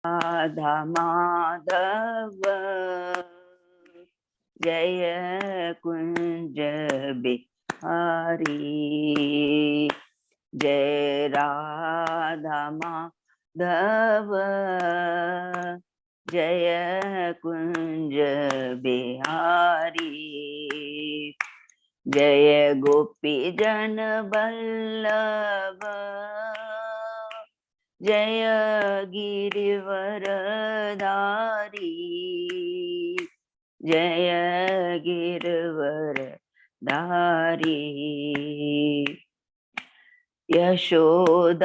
राधा माधव जय कुंज बिहारी, जय राधा माधव जय कुंज बिहारी, जय गोपी जन बल्लभ जय गिरिवर धारी, जय गिरिवर धारी, यशोदानंदन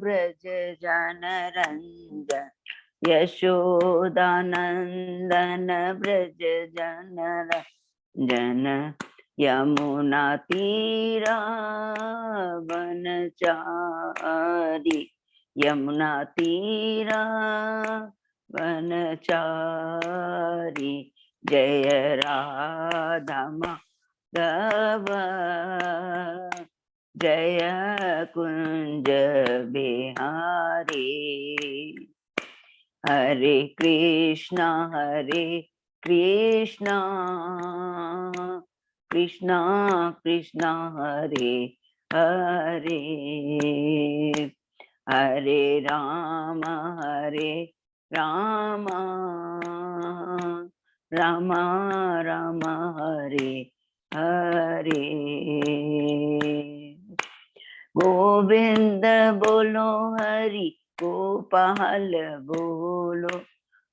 ब्रज जनरंजन, यशोदानंदन ब्रज जनरंजन, यमुना तीरा वनचारी, यमुना तीरा वनचारी, जय राधा माधव जय कुंज बिहारी, हरे कृष्णा कृष्णा कृष्णा हरे हरे, हरे राम राम राम हरे हरे, गोविंद बोलो हरि गोपाल बोलो,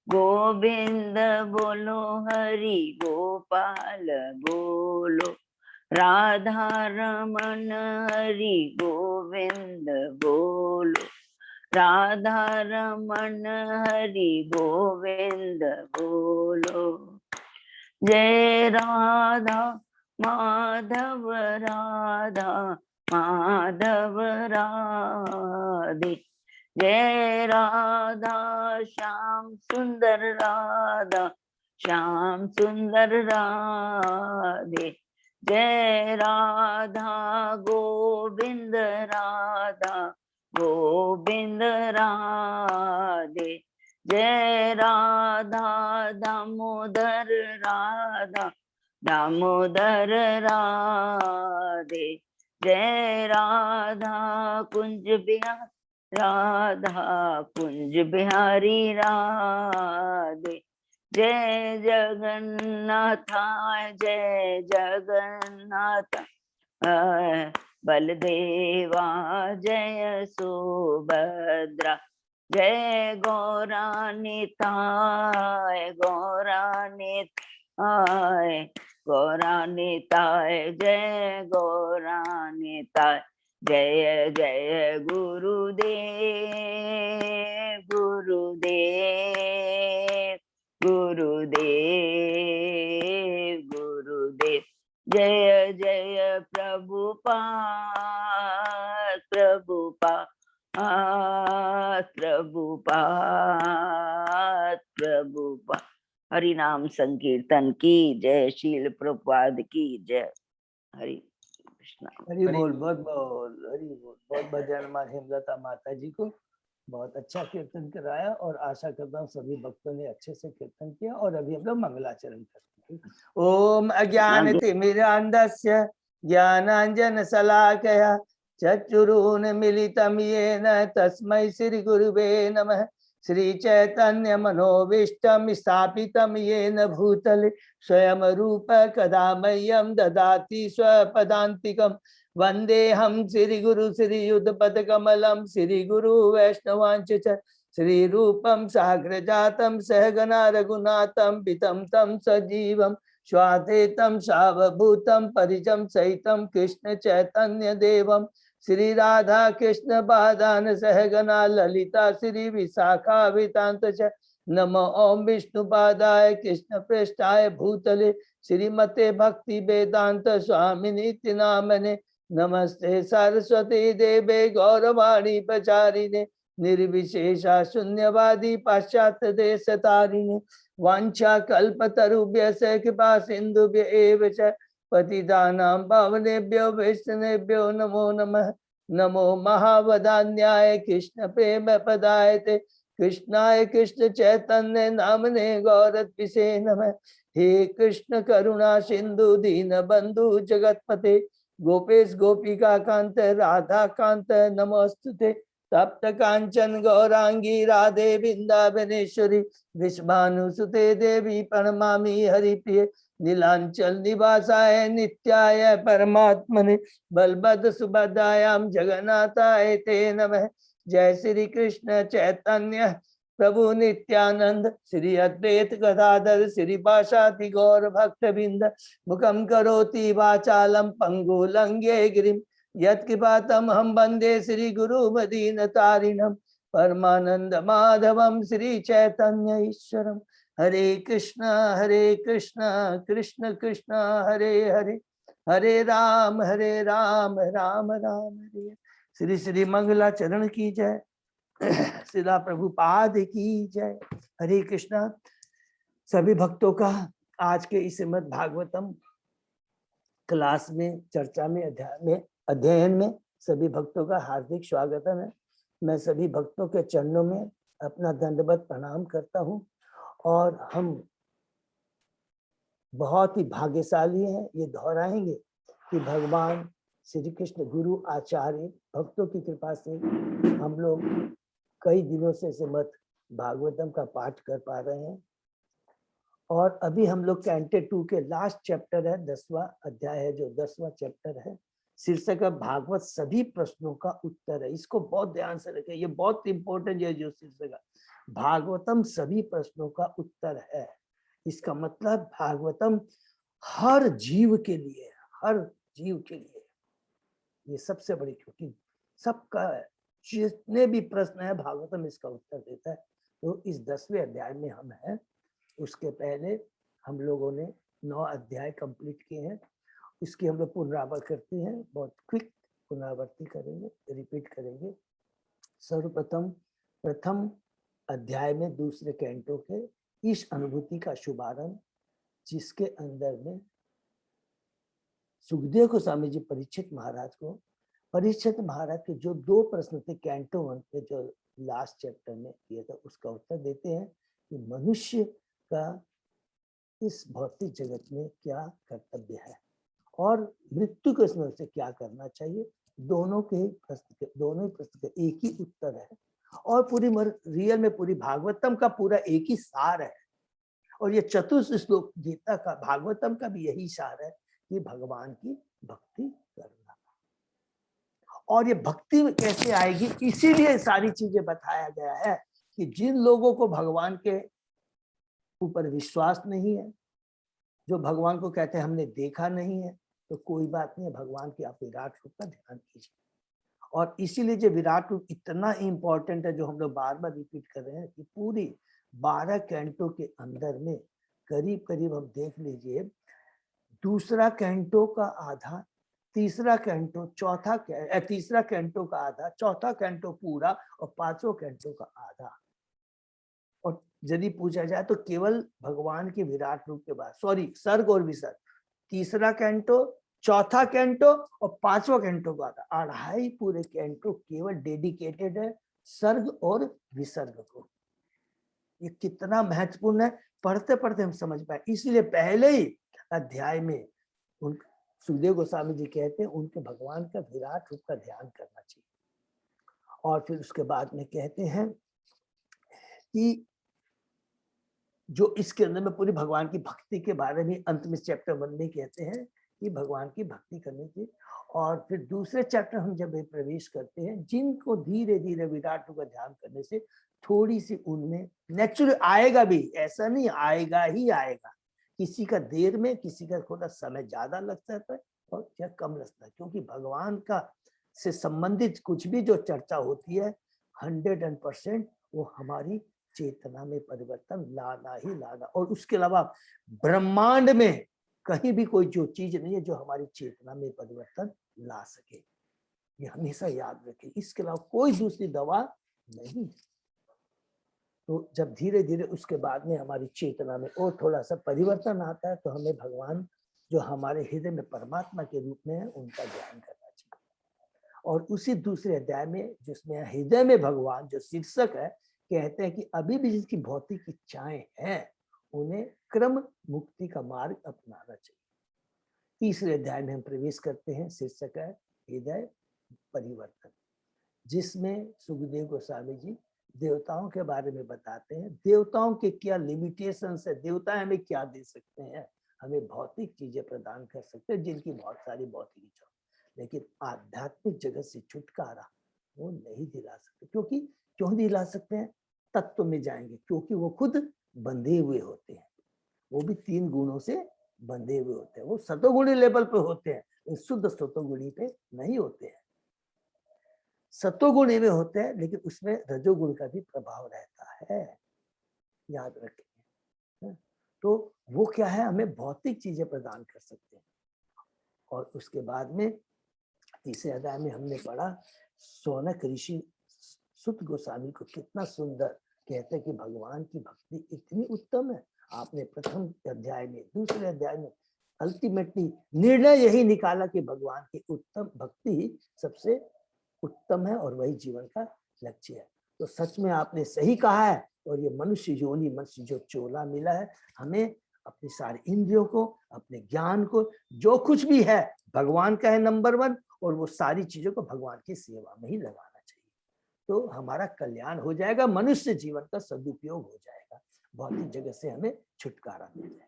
गोविंद बोलो हरि गोपाल बोलो, राधा रमन हरि गोविंद बोलो, राधा रमन हरि गोविंद बोलो, जय राधा माधव राधा माधव राधे, जय राधा श्याम सुंदर राधा श्याम सुंदर राधे, जय राधा गोविंद राधा गोविंद राधे, जय राधा दामोदर राधा दामोदर राधे, जय राधा कुंज बिहारी राधा कुंज बिहारी राधे, जय जगन्नाथ जय जगन्नाथ बलदेवा जय सुभद्रा, जय गौरानिताय गौरानिताय गौरानिताय, जय गौरानिताय, जय जय गुरुदेव गुरुदेव गुरुदेव गुरुदेव, जय जय प्रभुपाद प्रभुपाद प्रभुपाद प्रभुपाद, हरि नाम संकीर्तन की जय, शील प्रभुपाद की जय, हरि कृष्णा। हरि बोल, बहुत बहुत हरि बोल, बहुत भजन माँ हेमलता माता जी को बहुत अच्छा कीर्तन कराया, और आशा करता हूँ सभी भक्तों ने अच्छे से कीर्तन किया। और अभी हम लोग मंगलाचरण करते हैं। ओम अज्ञान तिमिरान्धस्य ज्ञानांजन शलाकया चक्षुरुन्मीलितं येन तस्मै श्री गुरुवे नमः। श्री चैतन्य मनोभीष्टं स्थापितं येन भूतले स्वयं रूप कदा मह्यं ददाति स्वपदान्तिकम्। वंदेहम श्री गुरु श्री युद्धपद कमलम श्री गुरु वैष्णवांच श्री रूपम साग्रजातम सहगना रघुनाथम पितम तम सजीवम स्वाधेतम सावभूतम परिजम सहितम कृष्ण चैतन्य देवम श्री राधा कृष्ण बादान सहगना ललिता श्री विशाखा वितांत नमो ओम विष्णुपादाय कृष्ण पृष्ठाय भूतले श्रीमते भक्ति वेदांत स्वामिनीति नामने नमस्ते सरस्वती देवे गौरवाणी प्रचारिणे निर्विशेषा शून्यवादी पाश्चात्य देश तारिणे वांछा कल्पतरुभ्य कृपा सिंधुभ्य एव च पतितानां पावनेभ्यो वैष्णवेभ्यो नमो नमः। नमो महावदान्याय कृष्ण प्रेम पदायते कृष्णाय कृष्ण चैतन्य नामने गौरत्विषे नमः। हे कृष्ण करुणा सिंधु दीन बंधु जगतपते गोपेश गोपिका कांत राधा कांत नमोस्तुते। तप्त कांचन गौरांगी राधे वृंदावनेश्वरी विश्वानुसुते देवी प्रणमामि हरिप्रिय। नीलांचल निवासाय नित्याय परमात्मने बलभद्र सुभद्रायाम जगन्नाथाय ते नमः। जय श्री कृष्ण चैतन्य प्रभु नित्यानंद श्री अद्वैत गदाधर श्रीवासादि गौर भक्तबिंद मुखम करोति वाचालम पंगु लंघे गिरिम यत्कृपातम हम वंदे श्री गुरु मदीन तारिणम परमानंद माधवम श्री चैतन्य ईश्वरम। हरे कृष्णा कृष्ण कृष्ण हरे हरे हरे राम राम राम हरे हरे। श्री श्री मंगलाचरण की जय। श्रीला प्रभुपाद की जय। हरे कृष्णा। सभी भक्तों का आज के इस श्रीमद् भागवतम क्लास में चर्चा में अध्ययन में सभी भक्तों का हार्दिक स्वागतम है। मैं सभी भक्तों के चरणों में अपना दंडवत प्रणाम करता हूं और हम बहुत ही भाग्यशाली हैं, ये दोहराएंगे कि भगवान श्री कृष्ण गुरु आचार्य भक्तों की कृपा से हम लोग कई दिनों से श्रीमद् भागवतम का पाठ कर पा रहे हैं। और अभी हम लोग कैंटे 2 के लास्ट चैप्टर है, 10वां अध्याय है, जो 10वां चैप्टर है। शीर्षक है भागवत सभी प्रश्नों का उत्तर है। इसको बहुत ध्यान से रखें, ये बहुत इंपॉर्टेंट है जो शीर्षक है। भागवतम सभी प्रश्नों का उत्तर है। इसका मतलब भागवतम हर जीव के लिए, हर जीव के लिए ये सबसे बड़ी, क्योंकि सबका जितने भी प्रश्न है भागवतम इसका उत्तर देता है। तो इस 10वें अध्याय में हम हैं। उसके पहले हम लोगों ने 9 अध्याय कंप्लीट किए हैं। इसकी हम लोग पुनरावृत्ति करते हैं, बहुत क्विक पुनरावृत्ति करेंगे, रिपीट करेंगे। सर्वप्रथम प्रथम अध्याय में दूसरे कैंटो के इस अनुभूति का शुभारंभ, जिसके अंदर में सुखदेव गोस्वामी जी परीक्षित महाराज के जो 2 प्रश्न थे कैंटो 1 के, जो लास्ट चैप्टर में किया था, उसका उत्तर देते हैं कि मनुष्य का इस भौतिक जगत में क्या कर्तव्य है और मृत्यु के समय से क्या करना चाहिए। दोनों ही प्रश्न का एक ही उत्तर है और पूरी रियल में पूरी भागवतम का पूरा एक ही सार है। और ये चतुर्थ श्लोक गीता का भागवतम का भी यही सार है कि भगवान की भक्ति करना। और ये भक्ति कैसे आएगी, इसीलिए सारी चीजें बताया गया है कि जिन लोगों को भगवान के ऊपर विश्वास नहीं है, जो भगवान को कहते हैं हमने देखा नहीं है, तो कोई बात नहीं है, भगवान की आप विराट रूप का ध्यान कीजिए। और इसीलिए जो विराट रूप इतना इंपॉर्टेंट है, जो हम लोग बार बार रिपीट कर रहे हैं कि पूरी 12 कैंटो के अंदर में करीब करीब हम देख लीजिए, दूसरा कैंटो का आधा, तीसरा कैंटो, तीसरा कैंटो का आधा, चौथा कैंटो पूरा और 5वां कैंटो का आधा। और यदि पूछा जाए तो केवल भगवान के विराट रूप के बाद, सर्ग और विसर्ग, तीसरा कैंटो, चौथा कैंटो और 5वां कैंटो का आधा, 2.5 पूरे कैंटो केवल डेडिकेटेड है सर्ग और विसर्ग को। ये कितना महत्वपूर्ण है, पढ़ते पढ़ते हम समझ पाए। इसलिए पहले ही अध्याय में सुखदेव गोस्वामी जी कहते हैं उनके भगवान का विराट रूप का ध्यान करना चाहिए। और फिर उसके बाद में कहते हैं कि जो इसके अंदर में पूरी भगवान की भक्ति के बारे में अंत में चैप्टर 1 में कहते हैं कि भगवान की भक्ति करनी चाहिए। और फिर दूसरे चैप्टर हम जब प्रवेश करते हैं, जिनको धीरे धीरे विराट रूप का ध्यान करने से थोड़ी सी उनमें नेचुरल आएगा भी, ऐसा नहीं आएगा ही आएगा, किसी का देर में, किसी का थोड़ा समय ज्यादा लग जाता है और या कम लगता है, क्योंकि भगवान का से संबंधित कुछ भी जो चर्चा होती है 100% वो हमारी चेतना में परिवर्तन लाना ही लाना। और उसके अलावा ब्रह्मांड में कहीं भी कोई जो चीज नहीं है जो हमारी चेतना में परिवर्तन ला सके, ये हमेशा याद रखें। इसके अलावा कोई दूसरी दवा नहीं। तो जब धीरे धीरे उसके बाद में हमारी चेतना में और थोड़ा सा परिवर्तन आता है, तो हमें भगवान जो हमारे हृदय में परमात्मा के रूप में है उनका ध्यान करना चाहिए। और उसी दूसरे अध्याय में जिसमें हृदय में भगवान जो शीर्षक है, कहते हैं कि अभी भी जिसकी भौतिक इच्छाएं हैं उन्हें क्रम मुक्ति का मार्ग अपनाना चाहिए। तीसरे अध्याय में हम प्रवेश करते हैं, शीर्षक है हृदय परिवर्तन, जिसमें सुखदेव गोस्वामी जी देवताओं के बारे में बताते हैं। देवताओं के क्या लिमिटेशंस है, देवता हमें क्या दे सकते हैं, हमें भौतिक चीजें प्रदान कर सकते हैं जिनकी बहुत सारी भौतिक इच्छा, लेकिन आध्यात्मिक जगत से छुटकारा वो नहीं दिला सकते। क्योंकि क्यों दिला सकते हैं? तत्व में जाएंगे, क्योंकि वो खुद बंधे हुए होते हैं, वो भी 3 गुणों से बंधे हुए होते हैं। वो सतोगुणी लेवल पे होते हैं, शुद्ध सतोगुणी पे नहीं होते हैं। सतोगुणी में होते हैं लेकिन उसमें रजोगुण का भी प्रभाव रहता है, याद रखें। तो वो क्या है, हमें भौतिक चीजें प्रदान कर सकते हैं। और उसके बाद में तीसरे अध्याय में हमने पढ़ा शौनक ऋषि सुत गोस्वामी को कितना सुंदर कहते हैं कि भगवान की भक्ति इतनी उत्तम है। आपने प्रथम अध्याय में, दूसरे अध्याय में अल्टीमेटली निर्णय यही निकाला कि भगवान की उत्तम भक्ति ही सबसे उत्तम है और वही जीवन का लक्ष्य है। तो सच में आपने सही कहा है। और ये मनुष्य योनि, मनुष्य जो चोला मिला है, हमें अपनी सारी इंद्रियों को, अपने ज्ञान को, जो कुछ भी है भगवान का है नंबर 1, और वो सारी चीजों को भगवान की सेवा में ही लगाना चाहिए। तो हमारा कल्याण हो जाएगा, मनुष्य जीवन का सदुपयोग हो जाएगा, भौतिक जगत से हमें छुटकारा मिल जाएगा।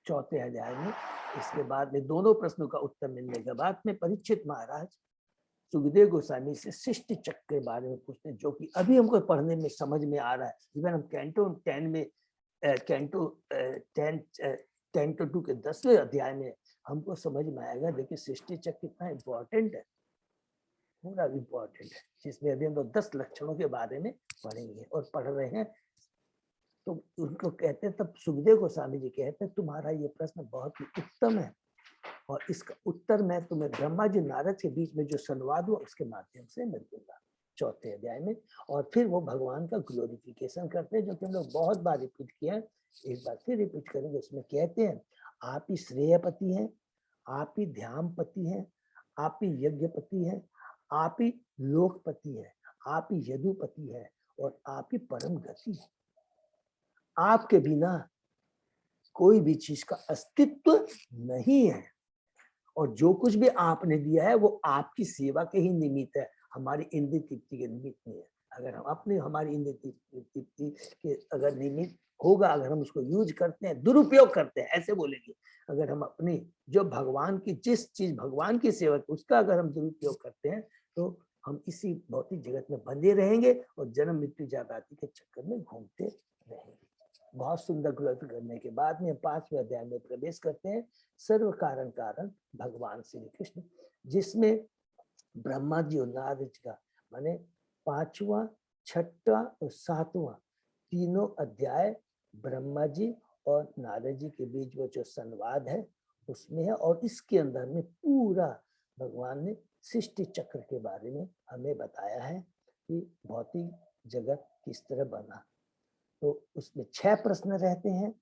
चौथे अध्याय में इसके बाद में दोनों प्रश्नों का उत्तर मिलने के बाद में परीक्षित महाराज सुखदेव गोस्वामी से सृष्टि चक्र के बारे में पूछते हैं, जो कि अभी हमको पढ़ने में समझ में आ रहा है। इवन हम कैंटो 10 में कैंटो 2 के 10वें अध्याय में हमको समझ में आएगा। देखिए सृष्टि चक्र कितना इम्पोर्टेंट है, पूरा इम्पोर्टेंट है, जिसमें अभी हम लोग 10 लक्षणों के बारे में पढ़ेंगे और पढ़ रहे हैं। तो उनको कहते हैं, तब सुखदेव गोस्वामी जी कहते हैं तुम्हारा ये प्रश्न बहुत ही उत्तम है और इसका उत्तर मैं तुम्हें ब्रह्मा जी नारद के बीच में जो संवाद हुआ उसके माध्यम से मिल दूंगा, चौथे अध्याय में। और फिर वो भगवान का ग्लोरिफिकेशन करते हैं, जो कि हम लोग बहुत बार रिपीट किया है, एक बार फिर रिपीट करेंगे। उसमें कहते हैं आप ही श्रेयपति हैं, आप ही ध्यानपति हैं, आप ही यज्ञपति हैं, आप ही लोकपति है, आप ही यदुपति है और आप ही परम गति है। आपके बिना कोई भी चीज का अस्तित्व नहीं है और जो कुछ भी आपने दिया है वो आपकी सेवा के ही निमित्त है, हमारी इंद्रिय तृप्ति के निमित्त नहीं है। अगर हम अपने हमारी इंद्रिय तृप्ति के अगर निमित्त होगा, अगर हम उसको यूज करते हैं, दुरुपयोग करते हैं, ऐसे बोलेंगे, अगर हम अपनी जो भगवान की जिस चीज भगवान की सेवा उसका अगर हम दुरुपयोग करते हैं तो हम इसी भौतिक जगत में बंधे रहेंगे और जन्म मृत्यु जागृति के चक्कर में घूमते रहेंगे। बहुत सुंदर ग्रंथ करने के बाद में 5वें अध्याय में प्रवेश करते हैं, सर्व कारण कारण भगवान श्री कृष्ण, जिसमें ब्रह्मा जी और नारद जी का माने 5वां, 6वां और 7वां तीनों अध्याय ब्रह्मा जी और नारद जी के बीच वो जो संवाद है उसमें है। और इसके अंदर में पूरा भगवान ने सृष्टि चक्र के बारे में हमें बताया है कि भौतिक जगत किस तरह बना। तो उसमें 6 प्रश्न रहते हैं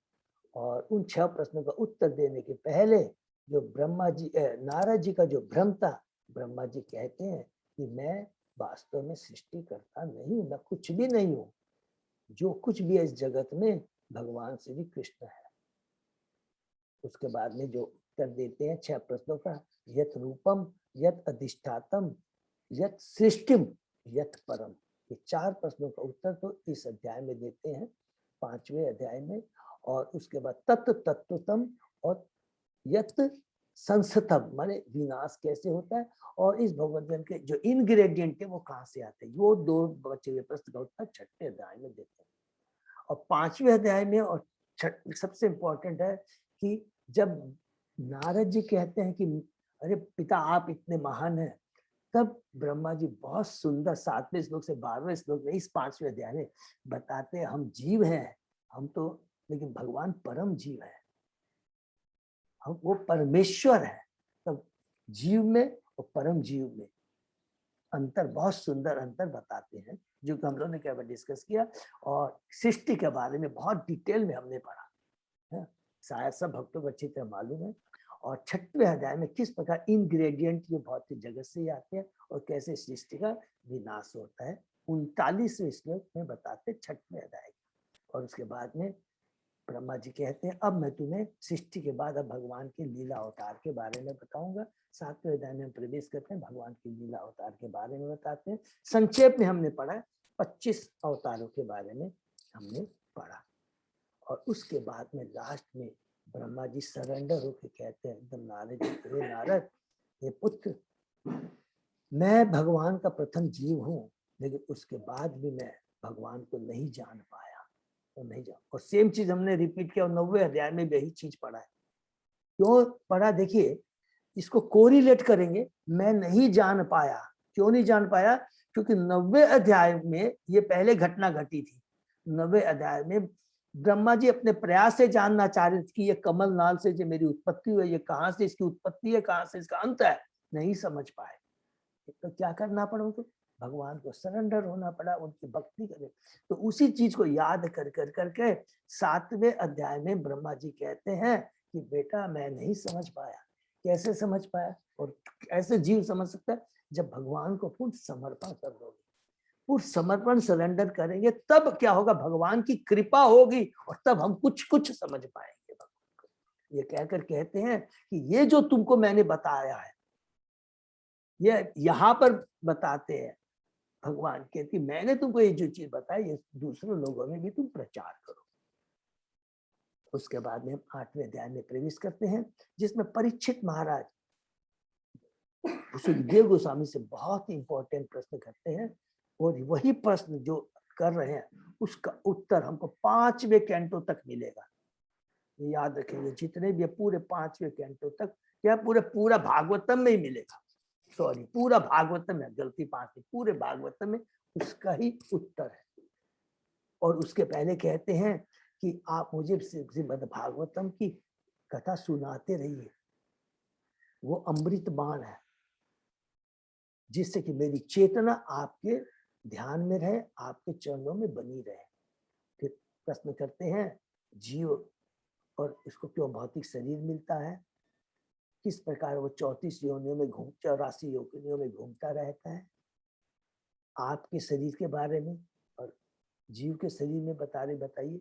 और उन 6 प्रश्नों का उत्तर देने के पहले जो ब्रह्मा जी नारद जी का जो भ्रम था, ब्रह्मा जी कहते हैं कि मैं वास्तव में सृष्टि करता नहीं हूँ, मैं कुछ भी नहीं हूँ, जो कुछ भी है इस जगत में भगवान श्री कृष्ण है। उसके बाद में जो उत्तर देते हैं 6 प्रश्नों का, यत रूपम, यत अधिष्ठातम, यत सृष्टिम, यत परम, ये 4 प्रश्नों का उत्तर तो इस अध्याय में देते हैं, 5वें अध्याय में। और उसके बाद तत्व तत्वतम और यत संस्थम, माने विनाश कैसे होता है और इस भगवत के जो इंग्रेडिएंट है वो कहाँ से आते हैं, वो 2 बचे हुए प्रश्न का उत्तर 6ठे अध्याय में देते हैं। और 5वें अध्याय में और सबसे इंपॉर्टेंट है कि जब नारद जी कहते हैं कि अरे पिता आप इतने महान हैं, तब ब्रह्मा जी बहुत सुंदर 7वें श्लोक से 12वें श्लोक में इस 5वें अध्याय में बताते हैं हम जीव हैं, हम तो, लेकिन भगवान परम जीव है, हम वो परमेश्वर है। तब जीव में और परम जीव में अंतर, बहुत सुंदर अंतर बताते हैं, जो कि हम लोगों ने क्या डिस्कस किया और सृष्टि के बारे में बहुत डिटेल में हमने पढ़ा है, शायद सब भक्तों को अच्छी तरह मालूम है। और 6वें अध्याय में किस प्रकार इंग्रेडिएंट ये भौतिक जगत से ही आते हैं और कैसे सृष्टि का विनाश होता है 39वें श्लोक में बताते 6वें अध्याय। और उसके बाद में ब्रह्मा जी कहते हैं अब मैं तुम्हें सृष्टि के बाद अब भगवान के लीला अवतार के बारे में बताऊंगा। 7वें अध्याय में हम प्रवेश करते हैं, भगवान की लीला अवतार के बारे में बताते हैं। संक्षेप में हमने पढ़ा 25 अवतारों के बारे में हमने पढ़ा। और उसके बाद में लास्ट में ब्रह्मा जी सरेंडर होकर कहते हैं एकदम नारद जी, हे नारद, हे पुत्र, मैं भगवान का प्रथम जीव हूँ, लेकिन उसके बाद भी मैं भगवान को नहीं जान पाया, तो नहीं जान। और सेम चीज हमने रिपीट किया और 90वें अध्याय में भी यही चीज पढ़ा है। क्यों पढ़ा? देखिए, इसको कोरिलेट करेंगे। मैं नहीं जान पाया, क्यों नहीं जान पाया? क्योंकि 90वें अध्याय में ये पहले घटना घटी थी। 90वें अध्याय में ब्रह्मा जी अपने प्रयास से जानना चाह रहे थे कि ये कमल नाल से जो मेरी उत्पत्ति हुई, ये कहाँ से इसकी उत्पत्ति है, कहाँ से इसका अंत है, नहीं समझ पाए। तो क्या करना पड़ा उनको? भगवान को सरेंडर होना पड़ा, उनकी भक्ति करें। तो उसी चीज को याद कर कर करके 7वें अध्याय में ब्रह्मा जी कहते हैं कि बेटा मैं नहीं समझ पाया। कैसे समझ पाया? और ऐसे जीव समझ सकता है जब भगवान को पूर्ण समर्पण कर दोगे, पूर्ण समर्पण सरेंडर करेंगे, तब क्या होगा? भगवान की कृपा होगी और तब हम कुछ कुछ समझ पाएंगे भगवान को। ये कहकर कहते हैं कि ये जो तुमको मैंने बताया है, ये यहाँ पर बताते हैं भगवान के कि मैंने तुमको ये जो चीज बताई, ये दूसरे लोगों में भी तुम प्रचार करो। उसके बाद में हम 8वें अध्याय में प्रवेश करते हैं, जिसमें परीक्षित महाराज सुखदेव गोस्वामी से बहुत इंपॉर्टेंट प्रश्न करते हैं। और वही प्रश्न जो कर रहे हैं उसका उत्तर हमको 5वें कैंटो तक मिलेगा। ये याद रखेंगे, जितने भी पूरे 5वें कैंटो तक, क्या पूरा भागवतम में ही मिलेगा। सॉरी, पूरा भागवतम है, गलती 5 पूरे भागवतम में उसका ही उत्तर है। और उसके पहले कहते हैं कि आप मुझे श्रीमद् भागवतम की कथा सुनाते रहिए, वो अमृत बाण है जिससे कि मेरी चेतना आपके ध्यान में रहे, आपके चरणों में बनी रहे। फिर प्रश्न करते हैं जीव और इसको क्यों भौतिक शरीर मिलता है, किस प्रकार वो 34 योनियों में 84 योनियों में घूमता रहता है, आपके शरीर के बारे में और जीव के शरीर में बताइए।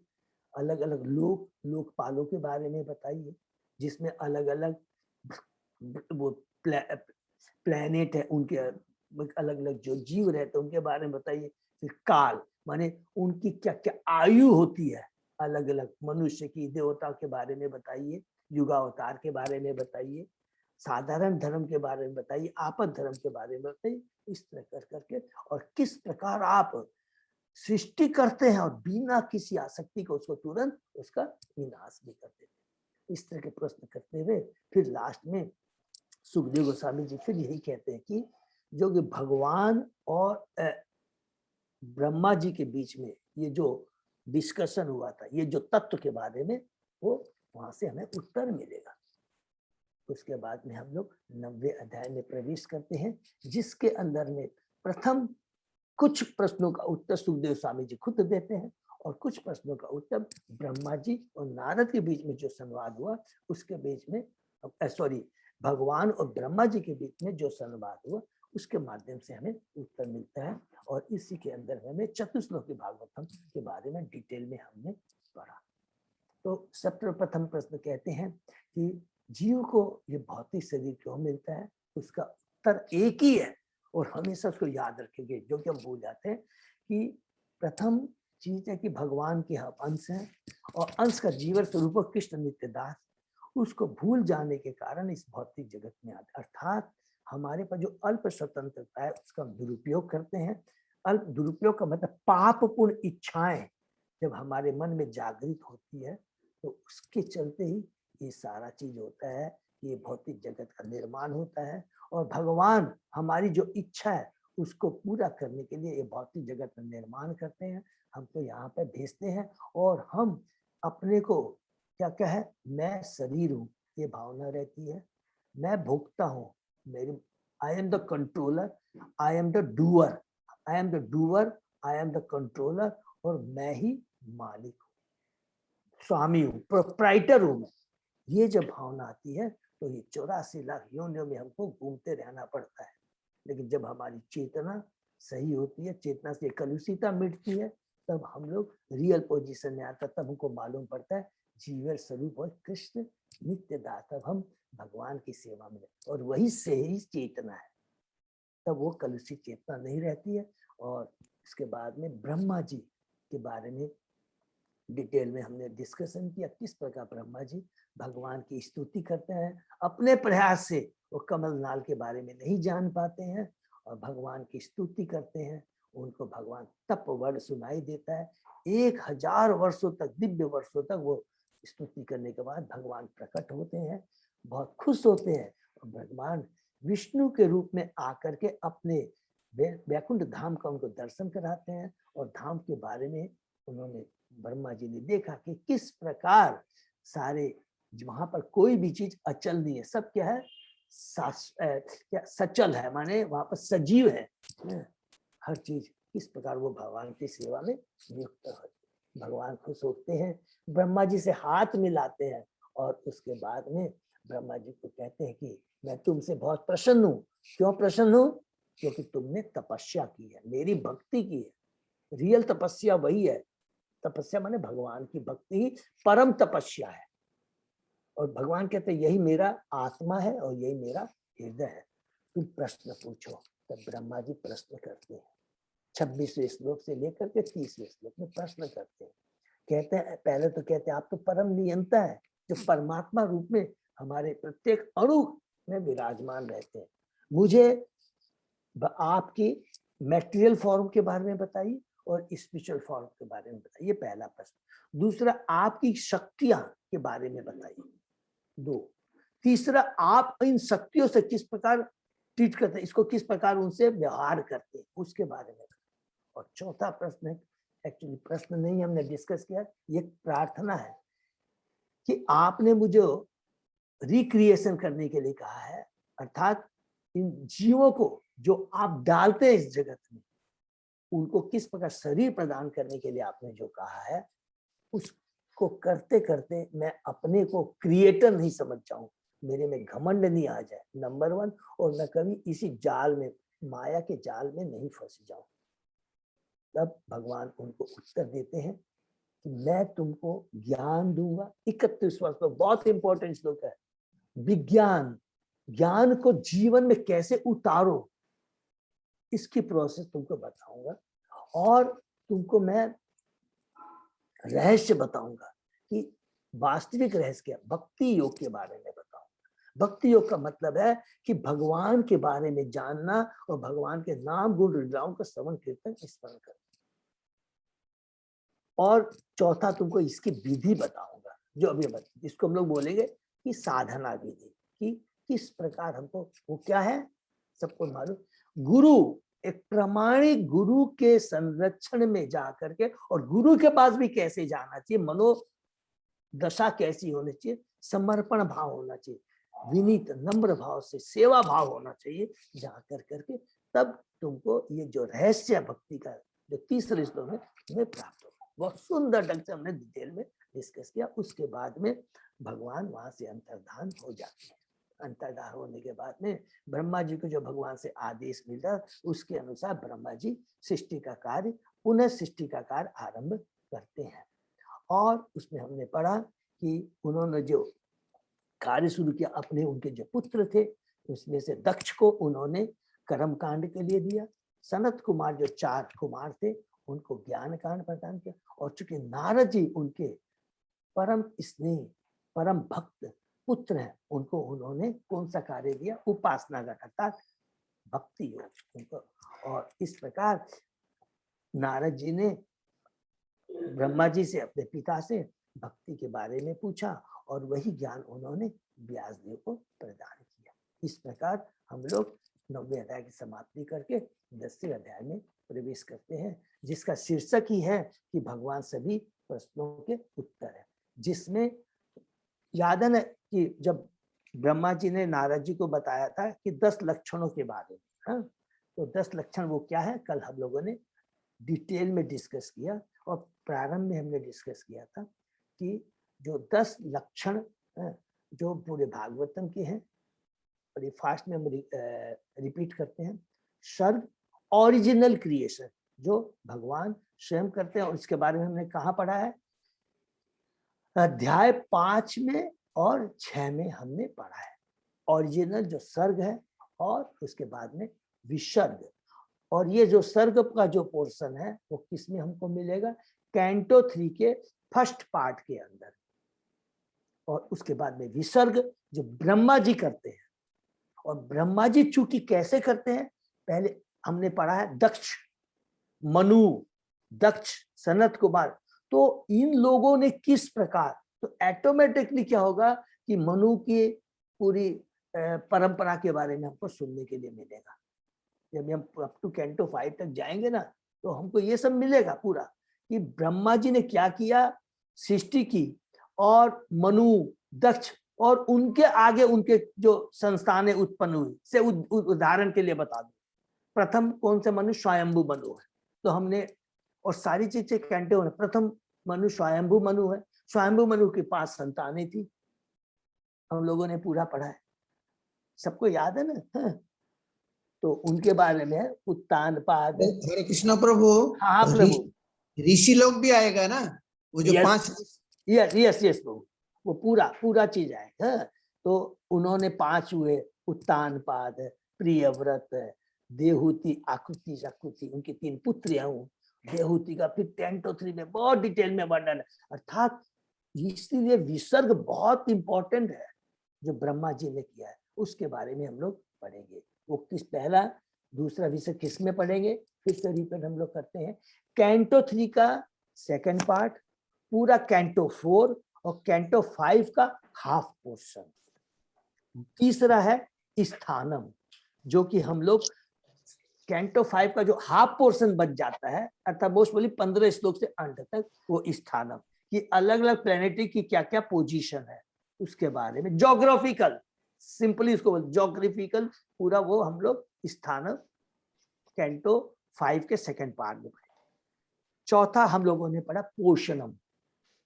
अलग अलग लोकपालों के बारे में बताइए, जिसमें अलग अलग वो प्लेनेट है, उनके अलग अलग जो जीव रहते हैं उनके बारे में बताइए। फिर काल माने उनकी क्या क्या आयु होती है, अलग अलग मनुष्य की, देवता के बारे में बताइए, युगावतार के बारे में बताइए, साधारण धर्म के बारे में बताइए, आपद धर्म के बारे में बताइए। इस तरह कर करके और किस प्रकार आप सृष्टि करते हैं और बिना किसी आसक्ति को उसको तुरंत उसका विनाश भी कर देते हैं। इस तरह के प्रश्न करते हुए फिर लास्ट में सुखदेव गोस्वामी जी फिर यही कहते हैं कि जो कि भगवान और ब्रह्मा जी के बीच में ये जो डिस्कशन हुआ था, ये जो तत्व के बारे में, वो वहां से हमें उत्तर मिलेगा। उसके बाद में हम लोग 90वें अध्याय में प्रवेश करते हैं, जिसके अंदर में प्रथम कुछ प्रश्नों का उत्तर सुखदेव स्वामी जी खुद देते हैं और कुछ प्रश्नों का उत्तर ब्रह्मा जी और नारद के बीच में जो संवाद हुआ उसके बीच में, सॉरी, भगवान और ब्रह्मा जी के बीच में जो संवाद हुआ उसके माध्यम से हमें उत्तर मिलता है। और इसी के अंदर हमें चतुश्लोकी भागवतम के बारे में डिटेल में हमने पढ़ा। तो सर्वप्रथम प्रश्न कहते हैं कि जीव को ये भौतिक शरीर क्यों मिलता है, उसका उत्तर एक ही है और हमेशा उसको याद रखेंगे, जो कि हम भूल जाते हैं कि प्रथम चीज है कि भगवान के हम अंश हैं और अंश का जीवन स्वरूप कृष्ण नित्यदास, उसको भूल जाने के कारण इस भौतिक जगत में आते, अर्थात हमारे पास जो अल्प स्वतंत्रता है उसका हम दुरुपयोग करते हैं। अल्प दुरुपयोग का मतलब पापपूर्ण इच्छाएं जब हमारे मन में जागृत होती है तो उसके चलते ही ये सारा चीज होता है, ये भौतिक जगत का निर्माण होता है। और भगवान हमारी जो इच्छा है उसको पूरा करने के लिए ये भौतिक जगत का निर्माण करते हैं, हमको यहाँ पे भेजते हैं और हम अपने को क्या क्या है, मैं शरीर हूँ ये भावना रहती है, मैं भोगता हूँ, मेरी I am the controller, I am the doer, I am the doer, I am the controller, और मैं ही मालिक हूँ, स्वामी हूँ, प्रोप्राइटर हूँ मैं। ये जब भावना आती है तो ये 84 लाख योनियों में हमको घूमते रहना पड़ता है। लेकिन जब हमारी चेतना सही होती है, चेतना से कलुषिता मिटती है, तब हम लोग रियल पोजीशन में आता, तब हमको मालूम पड़ता है जीवन स्वरूप और कृष्ण नित्य दाता, हम भगवान की सेवा में, और वही सही चेतना है, तब वो कलुषित चेतना नहीं रहती है। और इसके बाद में ब्रह्मा जी के बारे में डिटेल में हमने डिस्कशन किया, किस प्रकार ब्रह्मा जी भगवान की स्तुति करते हैं। अपने प्रयास से वो कमल नाल के बारे में नहीं जान पाते हैं और भगवान की स्तुति करते हैं, उनको भगवान तप वर्ड सुनाई देता है। 1000 वर्षों तक, दिव्य वर्षों तक वो स्तुति करने के बाद भगवान प्रकट होते हैं, बहुत खुश होते हैं, और भगवान विष्णु के रूप में आकर के अपने वैकुंठ धाम का उनको दर्शन कराते हैं। और धाम के बारे में उन्होंने, ब्रह्मा जी ने देखा कि किस प्रकार सारे, वहां पर कोई भी चीज अचल नहीं है, सब क्या है, क्या सचल है, माने वहां पर सजीव है, हर चीज किस प्रकार वो भगवान की सेवा में नियुक्त है। भगवान खुश होते हैं, ब्रह्मा जी से हाथ मिलाते हैं, और उसके बाद में ब्रह्मा जी को कहते हैं कि मैं तुमसे बहुत प्रसन्न हूँ। क्यों प्रसन्न हूँ? क्योंकि तुमने तपस्या की है, मेरी भक्ति की है। रियल तपस्या वही है, तपस्या माने भगवान की भक्ति ही परम तपस्या है। और भगवान कहते हैं यही मेरा आत्मा है और यही मेरा हृदय है, तुम प्रश्न पूछो। तब ब्रह्मा जी प्रश्न करते हैं, 26वें श्लोक से लेकर के 30वें श्लोक में प्रश्न करते हैं। कहते हैं, पहले तो कहते हैं आप तो परम नियंता है, जो परमात्मा रूप में हमारे प्रत्येक अणु में विराजमान रहते हैं। मुझे आपकी मैटेरियल फॉर्म के बारे में बताइए और स्पिरिचुअल फॉर्म के बारे में बताइए, पहला प्रश्न। दूसरा, आपकी शक्तियां के बारे में बताइए, 2। तीसरा, आप इन शक्तियों से किस प्रकार ट्रीट करते हैं, इसको किस प्रकार उनसे व्यवहार करते हैं, उसके बारे में। और चौथा प्रश्न है, एक्चुअली प्रश्न नहीं, हमने डिस्कस किया, ये प्रार्थना है कि आपने मुझे रिक्रिएशन करने के लिए कहा है, अर्थात इन जीवों को जो आप डालते हैं इस जगत में, उनको किस प्रकार शरीर प्रदान करने के लिए आपने जो कहा है, उसको करते करते मैं अपने को क्रिएटर नहीं समझ जाऊं, मेरे में घमंड नहीं आ जाए, नंबर 1, और मैं कभी इसी जाल में, माया के जाल में नहीं फंस जाऊं। तब भगवान उनको उत्तर देते हैं कि मैं तुमको ज्ञान दूंगा। 31 वर्ष तो बहुत इंपॉर्टेंट श्लोक है, विज्ञान, ज्ञान को जीवन में कैसे उतारो, इसकी प्रोसेस तुमको बताऊंगा। और तुमको मैं रहस्य बताऊंगा कि वास्तविक रहस्य क्या, भक्ति योग के बारे में बताऊंगा। भक्ति योग का मतलब है कि भगवान के बारे में जानना और भगवान के नाम गुण लीलाओं का श्रवण कीर्तन स्मरण करना। और चौथा, तुमको इसकी विधि बताऊंगा, जो अभी इसको हम लोग बोलेंगे कि साधना विधि, कि किस प्रकार हमको, वो क्या है सबको मालूम, गुरु, एक प्रामाणिक गुरु के संरक्षण में जा करके, और गुरु के पास भी कैसे जाना चाहिए, मनो दशा कैसी होनी चाहिए, समर्पण भाव होना चाहिए, विनीत नम्र भाव से सेवा भाव होना चाहिए, जा कर करके तब तुमको ये जो रहस्य भक्ति का जो तीसरे श्लोक में तुम्हें प्राप्त होगा। बहुत सुंदर ढंग से हमने डिटेल में डिस्कस किया। उसके बाद में भगवान वहां से अंतर्धान हो जाते हैं। अंतर्धान होने के बाद में ब्रह्मा जी को जो भगवान से आदेश मिला, उसके अनुसार ब्रह्मा जी सृष्टि का कार्य, पुनः सृष्टि का कार्य आरंभ करते हैं। और उसमें हमने पढ़ा कि उन्होंने जो कार्य शुरू किया, अपने उनके जो पुत्र थे उसमें से दक्ष को उन्होंने कर्म कांड के लिए दिया, सनत कुमार जो 4 कुमार थे उनको ज्ञान कांड प्रदान किया, और चूंकि नारद जी उनके परम स्नेह परम भक्त पुत्र हैं, उनको उन्होंने कौन सा कार्य दिया, उपासना का, अर्थात भक्ति योग उनको। और इस प्रकार नारद जी ने ब्रह्मा जी से, अपने पिता से भक्ति के बारे में पूछा, और वही ज्ञान उन्होंने व्यास देव को प्रदान किया। इस प्रकार हम लोग 9वें अध्याय की समाप्ति करके 10वें अध्याय में प्रवेश करते हैं, जिसका शीर्षक ही है कि भगवान सभी प्रश्नों के उत्तर है। जिसमें याद है ना कि जब ब्रह्मा जी ने नारद जी को बताया था कि 10 लक्षणों के बारे में, हाँ, तो 10 लक्षण वो क्या है, कल हम लोगों ने डिटेल में डिस्कस किया। और प्रारंभ में हमने डिस्कस किया था कि जो 10 लक्षण जो पूरे भागवतम के हैं, और ये फास्ट में हम रिपीट करते हैं। सर्ग ओरिजिनल क्रिएशन, जो भगवान स्वयं करते हैं, और इसके बारे में हमने कहाँ पढ़ा है? अध्याय 5 में और 6 में हमने पढ़ा है। ओरिजिनल जो सर्ग है, और उसके बाद में विसर्ग। और ये जो सर्ग का जो पोर्शन है वो किसमें हमको मिलेगा? कैंटो 3 के फर्स्ट पार्ट के अंदर। और उसके बाद में विसर्ग जो ब्रह्मा जी करते हैं। और ब्रह्मा जी चूंकि कैसे करते हैं, पहले हमने पढ़ा है दक्ष, मनु, दक्ष, सनत कुमार। तो इन लोगों ने किस प्रकार, तो ऑटोमेटिकली क्या होगा कि मनु की पूरी परंपरा के बारे में हमको सुनने के लिए मिलेगा। जब हम अप टू कैंटो 5 तक जाएंगे ना, तो हमको ये सब मिलेगा पूरा कि ब्रह्मा जी ने क्या किया, सृष्टि की, और मनु, दक्ष, और उनके आगे उनके जो संस्थानें उत्पन्न हुई से उदाहरण के लिए बता दूं। प्रथम कौन से मनु? स्वयंभू मनु है। तो हमने, और सारी चीजें कैंटो में, प्रथम मनु स्वयंभू मनु है। स्वयंभू मनु के पास संतानें थी, हम लोगों ने पूरा पढ़ा है, सबको याद है ना? हाँ। तो उनके बारे में उत्तानपाद। हरे कृष्णा प्रभु। हाँ प्रभु। ऋषि लोग भी आएगा ना, वो जो 5? यस यस यस प्रभु, वो पूरा पूरा चीज आए। हाँ, तो उन्होंने 5 हुए, उत्तानपाद, प्रियव्रत, देहूति, आकृति, शकृति, उनकी 3 पुत्रियां हूँ। देहूति का फिर 10-3 में बहुत डिटेल में वर्णन है। अर्थात इसलिए विसर्ग बहुत इंपॉर्टेंट है जो ब्रह्मा जी ने किया है, उसके बारे में हम लोग पढ़ेंगे। वो किस, पहला दूसरा विसर्ग किस में पढ़ेंगे, फिर से रिपीट हम लोग करते हैं। कैंटो 3 का सेकंड पार्ट, पूरा कैंटो 4 और कैंटो 5 का हाफ पोर्शन। तीसरा है स्थानम, जो कि हम लोग कैंटो 5 का जो हाफ पोर्शन बच जाता है, अर्थात मोस्ट बोली 15 श्लोक से अंत तक, वो स्थानम कि अलग अलग प्लेनेटरी की क्या क्या पोजीशन है उसके बारे में, जोग्राफिकल, सिंपली उसको बोल जोग्राफिकल, पूरा वो हम लोग स्थानम कैंटो 5 के सेकंड पार्ट में पढ़े। चौथा हम लोगों ने पढ़ा पोषणम।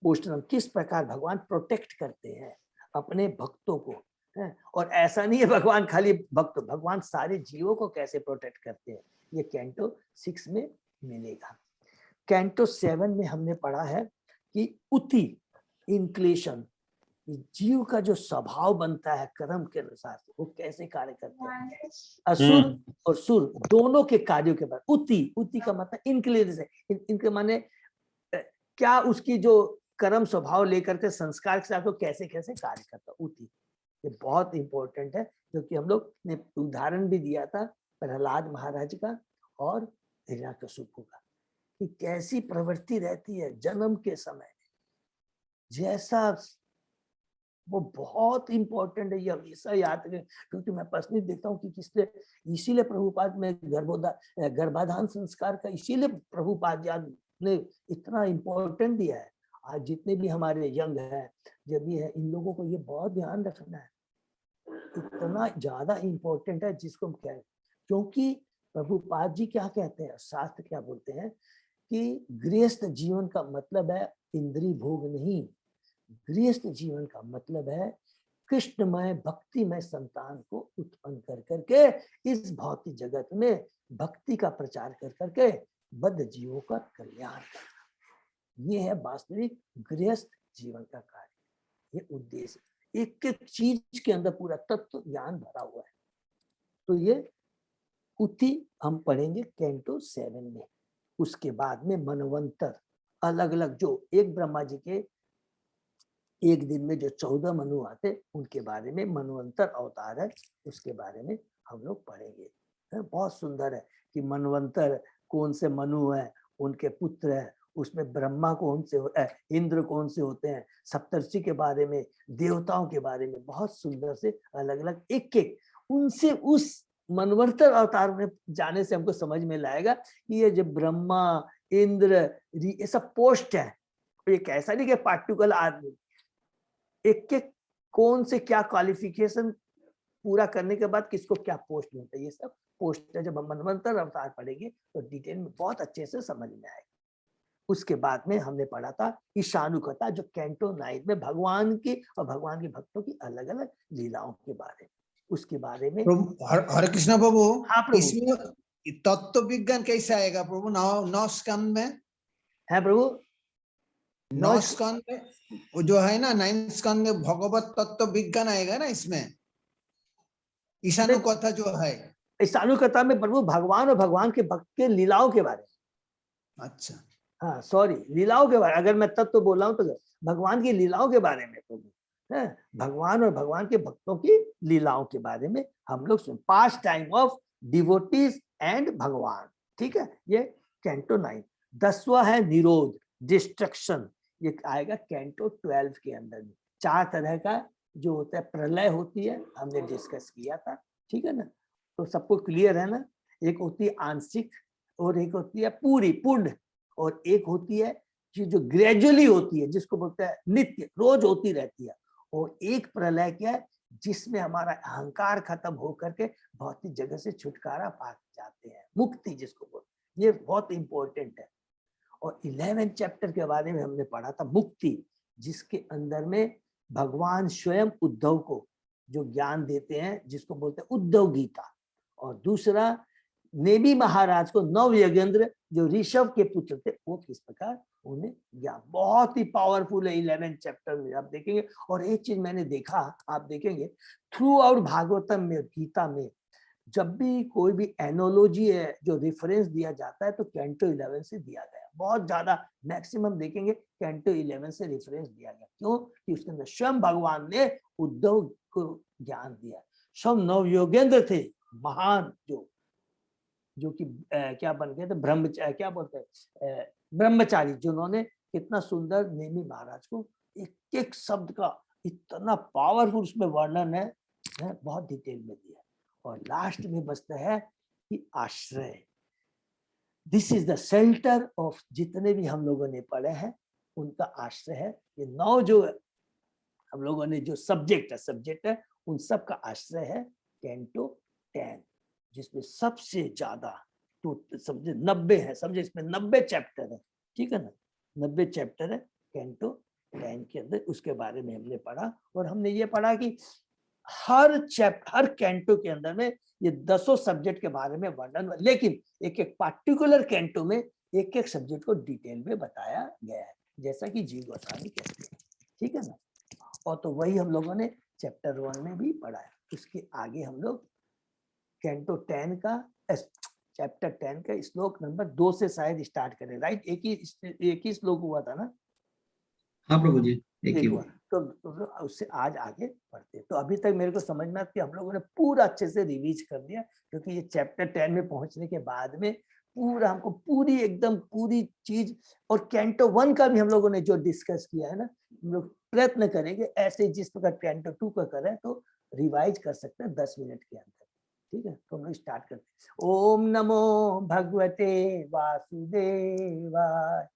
पोषणम किस प्रकार भगवान प्रोटेक्ट करते हैं अपने भक्तों को, है? और ऐसा नहीं है भगवान खाली भक्त, भगवान सारे जीवों को कैसे प्रोटेक्ट करते हैं, ये कैंटो 6 में मिलेगा। कैंटो 7 में हमने पढ़ा है कि उति, इंक्लेशन, जीव का जो स्वभाव बनता है कर्म के अनुसार वो कैसे कार्य करते हैं, असुर और सुर दोनों के कार्यों के बारे। उति, उति का मतलब इंक्लेशन, इनके माने क्या उसकी जो कर्म स्वभाव लेकर के संस्कार के साथ वो कैसे कैसे कार्य करता है, उति। ये बहुत इंपॉर्टेंट है, क्योंकि हम लोग ने उदाहरण भी दिया था प्रहलाद महाराज का और हिरण्यकशिपु का, कि कैसी प्रवृत्ति रहती है जन्म के समय, जैसा वो बहुत इंपॉर्टेंट है। ये हमेशा याद रखें, क्योंकि मैं पर्सनली देखता हूँ कि किसने, इसीलिए प्रभुपाद में गर्भाधान संस्कार का इसीलिए प्रभुपाद ने इतना इम्पोर्टेंट दिया है। आज जितने भी हमारे यंग हैं, जब भी है, इन लोगों को ये बहुत ध्यान रखना है, इतना ज्यादा इम्पोर्टेंट है जिसको हम कहें। क्योंकि प्रभुपाद जी क्या कहते हैं, शास्त्र क्या बोलते हैं कि गृहस्थ जीवन का मतलब है इंद्रिय भोग नहीं, गृहस्थ जीवन का मतलब है कृष्णमय भक्तिमय संतान को उत्पन्न कर करके इस भौतिक जगत में भक्ति का प्रचार कर करके बद्ध जीवों का कल्याण करना। ये है वास्तविक गृहस्थ जीवन का कार्य, ये उद्देश्य। एक एक चीज के अंदर पूरा तत्व ज्ञान भरा हुआ है। तो ये उति हम पढ़ेंगे कैंटो 7 में। उसके बाद में मनवंतर, अलग अलग जो एक ब्रह्मा जी के एक दिन में जो 14 मनु आते, उनके बारे में मनवंतर अवतार है, उसके बारे में हम लोग पढ़ेंगे। बहुत सुंदर है कि मनवंतर कौन से मनु है, उनके पुत्र है, उसमें ब्रह्मा कौन से, इंद्र कौन से होते हैं, सप्तर्षि के बारे में, देवताओं के बारे में बहुत सुंदर से अलग अलग एक एक उनसे उस मनवंतर अवतार में जाने से हमको समझ में लाएगा कि ये जो ब्रह्मा इंद्र ये सब पोस्ट है, एक ऐसा नहीं कि पार्टिकुलर आदमी, एक एक कौन से क्या क्वालिफिकेशन पूरा करने के बाद किसको क्या पोस्ट मिलता है, ये सब पोस्ट है। जब हम मनवंतर अवतार पढ़ेंगे तो डिटेल में बहुत अच्छे से समझ में आएगा। उसके बाद में हमने पढ़ा था ईशानु कथा, जो कैंटो 9 में भगवान की और भगवान के भक्तों की अलग अलग लीलाओं के बारे में, उसके बारे में। प्रभु हरे कृष्ण प्रभु, हाँ प्रभु। इसमें तत्व विज्ञान कैसे आएगा प्रभु? नौ स्कंद में है प्रभु, 9 स्कंद में वो जो है ना 9 स्कंद में भगवत तत्व विज्ञान आएगा ना इसमें, ईशानु कथा जो है। ईशानु कथा में प्रभु भगवान और भगवान के भक्त के लीलाओं के बारे में। अच्छा, हाँ सॉरी, लीलाओं के बारे, अगर मैं तत्व बोल रहा हूँ तो भगवान की लीलाओं के बारे में प्रभु है, भगवान और भगवान के भक्तों की लीलाओं के बारे में हम लोग सुन, past time of devotees and Bhagwan. ठीक है, ये कैंटो 9। 10वां है निरोध, डिस्ट्रक्शन, ये आएगा कैंटो 12 के अंदर में। 4 तरह का जो होता है, प्रलय होती है, हमने डिस्कस किया था। ठीक है ना, तो सबको क्लियर है ना? एक होती है आंशिक और एक होती है पूरी पूर्ण, और एक होती है जो ग्रेजुअली होती है, जिसको बोलते हैं नित्य, रोज होती रहती है। और एक प्रलय क्या है, जिसमें हमारा अहंकार खत्म होकर के भौतिक जगह से छुटकारा पा जाते हैं, मुक्ति जिसको बोलते हैं। ये बहुत इंपॉर्टेंट है। और 11 चैप्टर के बारे में हमने पढ़ा था, मुक्ति, जिसके अंदर में भगवान स्वयं उद्धव को जो ज्ञान देते हैं, जिसको बोलते हैं उद्धव गीता। और दूसरा नेमी महाराज को नव यज्ञेंद्र जो ऋषभ के पुत्र थे, वो किस प्रकार उन्हें ज्ञान, बहुत ही पावरफुल है 11 चैप्टर में, आप देखेंगे। और एक चीज मैंने देखा, आप देखेंगे थ्रू आउट भागवतम में, गीता में, जब भी कोई भी एनोलॉजी है जो रेफरेंस दिया जाता है, तो कैंटो 11 से दिया गया, बहुत ज्यादा, मैक्सिमम देखेंगे कैंटो 11 से रेफरेंस दिया गया। क्यों? कि उसके अंदर स्वयं भगवान ने उद्धव को ज्ञान दिया। स्वयं नव योगेंद्र थे महान, जो कि क्या बन गए थे, ब्रह्मचारी, क्या बोलते हैं, ब्रह्मचारी, जिन्होंने कितना सुंदर नेमी महाराज को एक एक शब्द का इतना पावरफुल उसमें वर्णन है, बहुत डिटेल में दिया। और लास्ट में बचता है कि आश्रय, this is the shelter of, जितने भी हम लोगों ने पढ़े हैं उनका आश्रय है। ये 9 जो हम लोगों ने जो सब्जेक्ट है उन सब का आश्रय है कैंटो 10, जिसमें सबसे ज्यादा तो समझे 90 है, समझे इसमें 90 चैप्टर है। ठीक है ना, 90 चैप्टर है कैंटो 10 के अंदर, उसके बारे में हमने पढ़ा। और हमने ये पढ़ा कि हर कैंटो के अंदर में ये 10 सब्जेक्ट के बारे में वर्णन, लेकिन एक एक पार्टिकुलर कैंटो में एक एक सब्जेक्ट को डिटेल में बताया गया है, जैसा कि जी गोस्वामी कहते हैं। ठीक है ना, और तो वही हम लोगों ने चैप्टर 1 में भी पढ़ा है। उसके आगे हम लोग कैंटो 10 का चैप्टर 10 का श्लोक नंबर 2 से शायद स्टार्ट करें, राइट? एक ही श्लोक हुआ था ना? हाँ प्रभु जी, एक ही हुआ। तो उससे आज आगे पढ़ते। तो अभी तक मेरे को समझ में आता कि हम लोगों ने पूरा अच्छे से रिवीज कर दिया, क्योंकि ये चैप्टर 10 में पहुंचने के बाद में पूरा हमको पूरी एकदम पूरी चीज, और कैंटो 1 का भी हम लोगों ने जो डिस्कस किया है ना, हम लोग प्रयत्न करेंगे ऐसे जिस प्रकार कैंटो 2 का करें तो रिवाइज कर सकते हैं 10 मिनट के अंदर। ठीक है, तो हम लोग स्टार्ट करते हैं। ओम नमो भगवते वासुदेवाय,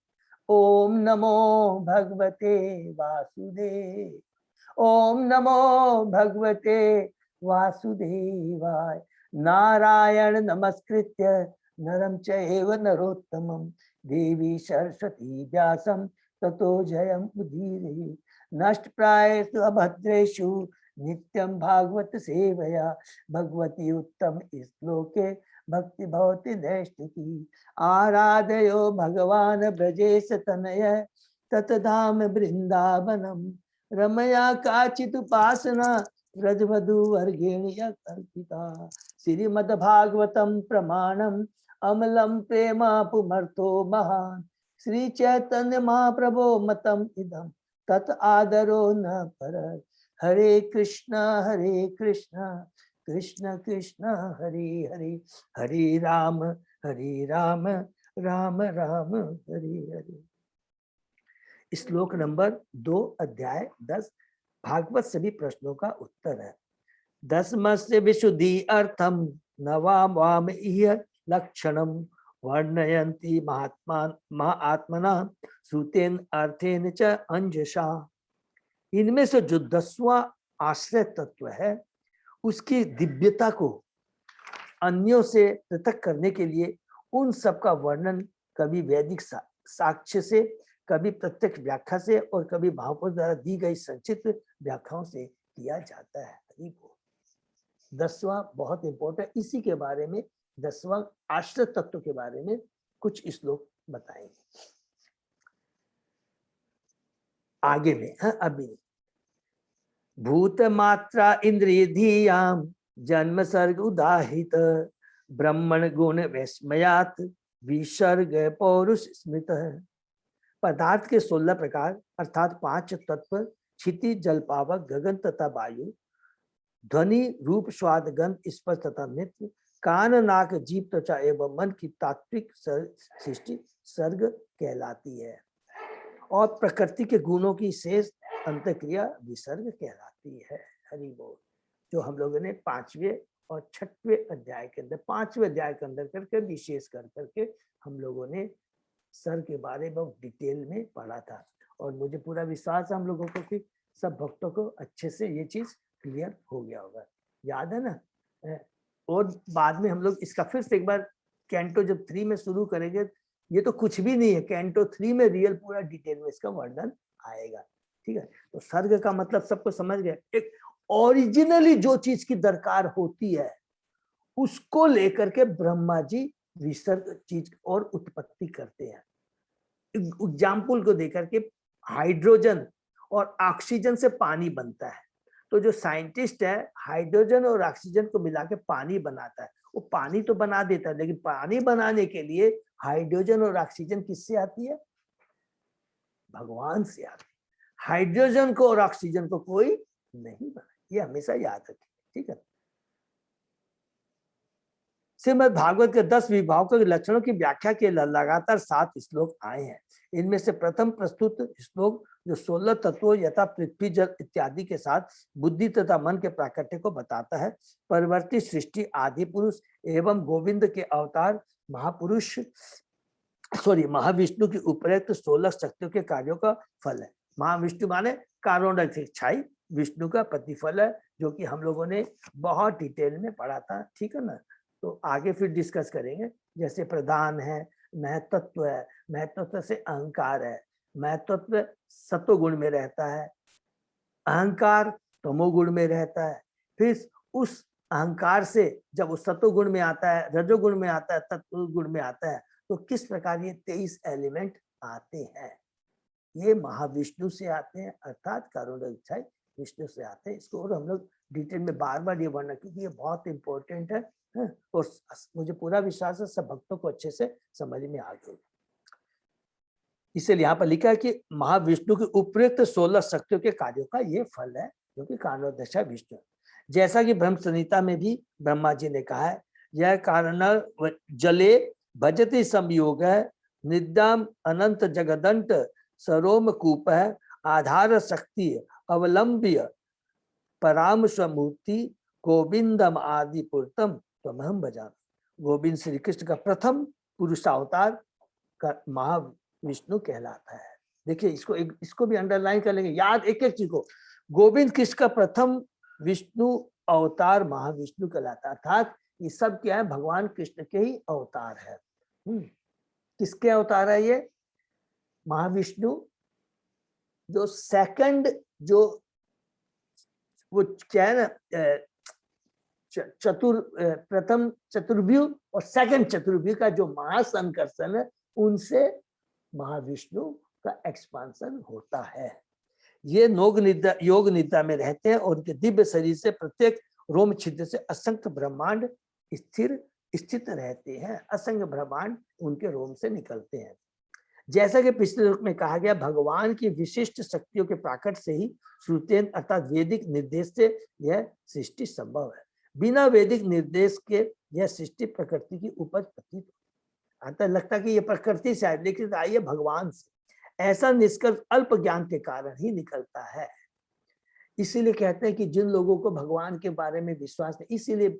ओम नमो भगवते वासुदेव, ओम नमो भगवते वासुदेवाय। नारायण नमस्कृत्य नरं चैव नरोत्तमं, देवी सरस्वती व्यासं ततो जयं उदीरयेत्। नष्टप्रायेषु अभद्रेषु नित्यं भागवत सेवया, भगवती उत्तम श्लोके भक्ति भवति नैष्ठिकी। आराधयो भगवान ब्रजेश तनय, ततधाम वृंदावनम, रमया काचित् उपासना व्रजवधू वर्गेण कल्पिता। श्रीमद्भागवतम प्रमाणम अमलम प्रेमापुमर्थो महान्, श्री चैतन्य महाप्रभो मतम इदम तत् आदरो न परत्। हरे कृष्ण कृष्ण कृष्ण हरे हरे, हरे राम राम राम हरे हरे। श्लोक नंबर 2 अध्याय 10 भागवत सभी प्रश्नों का उत्तर है। 10 विशुद्धि अर्थम नवाम इह लक्षणम वर्णयन्ति महात्मना श्रुतेन अर्थेन च अंजसा। इनमें से जो 10वां आश्रय तत्व है, उसकी दिव्यता को अन्यों से पृथक करने के लिए उन सब का वर्णन कवि वैदिक साक्ष्य से, कभी प्रत्यक्ष व्याख्या से और कभी महापुरुष द्वारा दी गई संचित व्याख्याओं से किया जाता है। 10वां बहुत इंपॉर्टेंट, इसी के बारे में 10वां आश्रित तत्व के बारे में कुछ श्लोक बताएंगे आगे में। हाँ, अभी भूत मात्रा इंद्रिय धीयाम जन्म सर्ग उदाहित ब्रह्मण गुण वैस्मयात विसर्ग पौरुष स्मृत। पदार्थ के 16 प्रकार अर्थात 5 तत्व क्षिति जल पावक गगन तथा वायु, ध्वनि रूप स्वाद गंध स्पर्श तथा नेत्र, कान नाक जीभ त्वचा एवं मन की तात्विक सृष्टि सर्ग कहलाती है और प्रकृति के गुणों की शेष अंतक्रिया विसर्ग कहलाती है। हरि बोल। जो हम लोगों ने 5वें और 6वें अध्याय के अंदर, 5वें अध्याय के अंदर करके विशेष करके हम लोगों ने सर के बारे में डिटेल में पढ़ा था और मुझे पूरा विश्वास है हम लोगों को कि सब भक्तों को अच्छे से ये चीज क्लियर हो गया होगा। याद है ना? और बाद में हम लोग इसका फिर से एक बार कैंटो जब 3 में शुरू करेंगे, ये तो कुछ भी नहीं है, कैंटो 3 में रियल पूरा डिटेल में इसका वर्णन आएगा। ठीक है, तो सर्ग का मतलब सबको समझ गया। एक ओरिजिनली जो चीज की दरकार होती है उसको लेकर के ब्रह्मा जी विसर्ग चीज और उत्पत्ति करते हैं। एग्जाम्पल को देकर के हाइड्रोजन और ऑक्सीजन से पानी बनता है, तो जो साइंटिस्ट है हाइड्रोजन और ऑक्सीजन को मिला के पानी बनाता है। वो पानी तो बना देता है, लेकिन पानी बनाने के लिए हाइड्रोजन और ऑक्सीजन किससे आती है? भगवान से आती है। हाइड्रोजन को और ऑक्सीजन को कोई नहीं बना, ये हमेशा याद रखें। ठीक है, श्रीमद् भागवत के 10 विभागों के लक्षणों की व्याख्या के लगातार 7 श्लोक आए हैं। इनमें से प्रथम प्रस्तुत श्लोक जो 16 तत्वों यथा पृथ्वी जल इत्यादि के साथ बुद्धि तथा मन के प्राकट्य को बताता है। परवर्ती सृष्टि आदि पुरुष एवं गोविंद के अवतार महाविष्णु की उपयुक्त 16 शक्तियों के कार्यों का फल है। महाविष्णु माने कारुण्य इच्छाई विष्णु का प्रतिफल है, जो कि हम लोगों ने बहुत डिटेल में पढ़ा था। ठीक है ना? तो आगे फिर डिस्कस करेंगे। जैसे प्रधान है, महतत्व है, महतत्व से अहंकार है, महतत्व सत्वगुण में रहता है, अहंकार तमोगुण में रहता है। फिर उस अहंकार से जब उस सत्वगुण में आता है, रजोगुण में आता है, तत्वगुण में आता है, तो किस प्रकार ये 23 एलिमेंट आते हैं? ये महाविष्णु से आते हैं, अर्थात कारुण्य इच्छाई विष्णु से आते हैं। इसको और हम लोग डिटेल में बार बार ये वर्णन, क्योंकि ये बहुत इंपॉर्टेंट है और मुझे पूरा विश्वास है सब भक्तों को अच्छे से समझ में आ गई। इसलिए यहाँ पर लिखा है कि महाविष्णु के उपयुक्त 16 शक्तियों के कार्यों का ये फल है, जो कि कारणोदशा विष्णु। जैसा कि ब्रह्म संहिता में भी ब्रह्मा जी ने कहा है, यह कारण जले भजति संयोग है, निद्याम अनंत जगदंत सरोम कूप है, आधार शक्ति अवलंब्य पराम स्वमूर्ति गोविंदम आदि पुरुषम त्वमहं भजामि। गोविंद श्री कृष्ण का प्रथम पुरुषावतार का महाविष्णु कहलाता है। देखिए इसको भी अंडरलाइन कर लेंगे, याद एक एक चीज को। गोविंद कृष्ण का प्रथम विष्णु अवतार महाविष्णु कहलाता है, अर्थात ये सब क्या है? भगवान कृष्ण के ही अवतार है। किसके अवतार है ये? महाविष्णु जो सेकंड, जो वो क्या है ना, प्रथम चतुर्व्यूह और सेकंड चतुर्व्यूह का जो महासंकर्षण है, उनसे महाविष्णु का एक्सपांशन होता है। ये योग निद्रा में रहते हैं और उनके दिव्य शरीर से प्रत्येक रोम छिद्र से असंख्य ब्रह्मांड स्थित रहते हैं। असंख्य ब्रह्मांड उनके रोम से निकलते हैं। जैसा कि पिछले रूप में कहा गया, भगवान की विशिष्ट शक्तियों के प्राकट से ही श्रुतेन अर्थात वैदिक निर्देश से यह सृष्टि संभव है। बिना वैदिक निर्देश के यह सृष्टि प्रकृति की उपज प्रतीत आता लगता कि यह प्रकृति से आई, लेकिन आई है भगवान से। ऐसा निष्कर्ष अल्प ज्ञान के कारण ही निकलता है। इसीलिए कहते हैं कि जिन लोगों को भगवान के बारे में विश्वास है, इसीलिए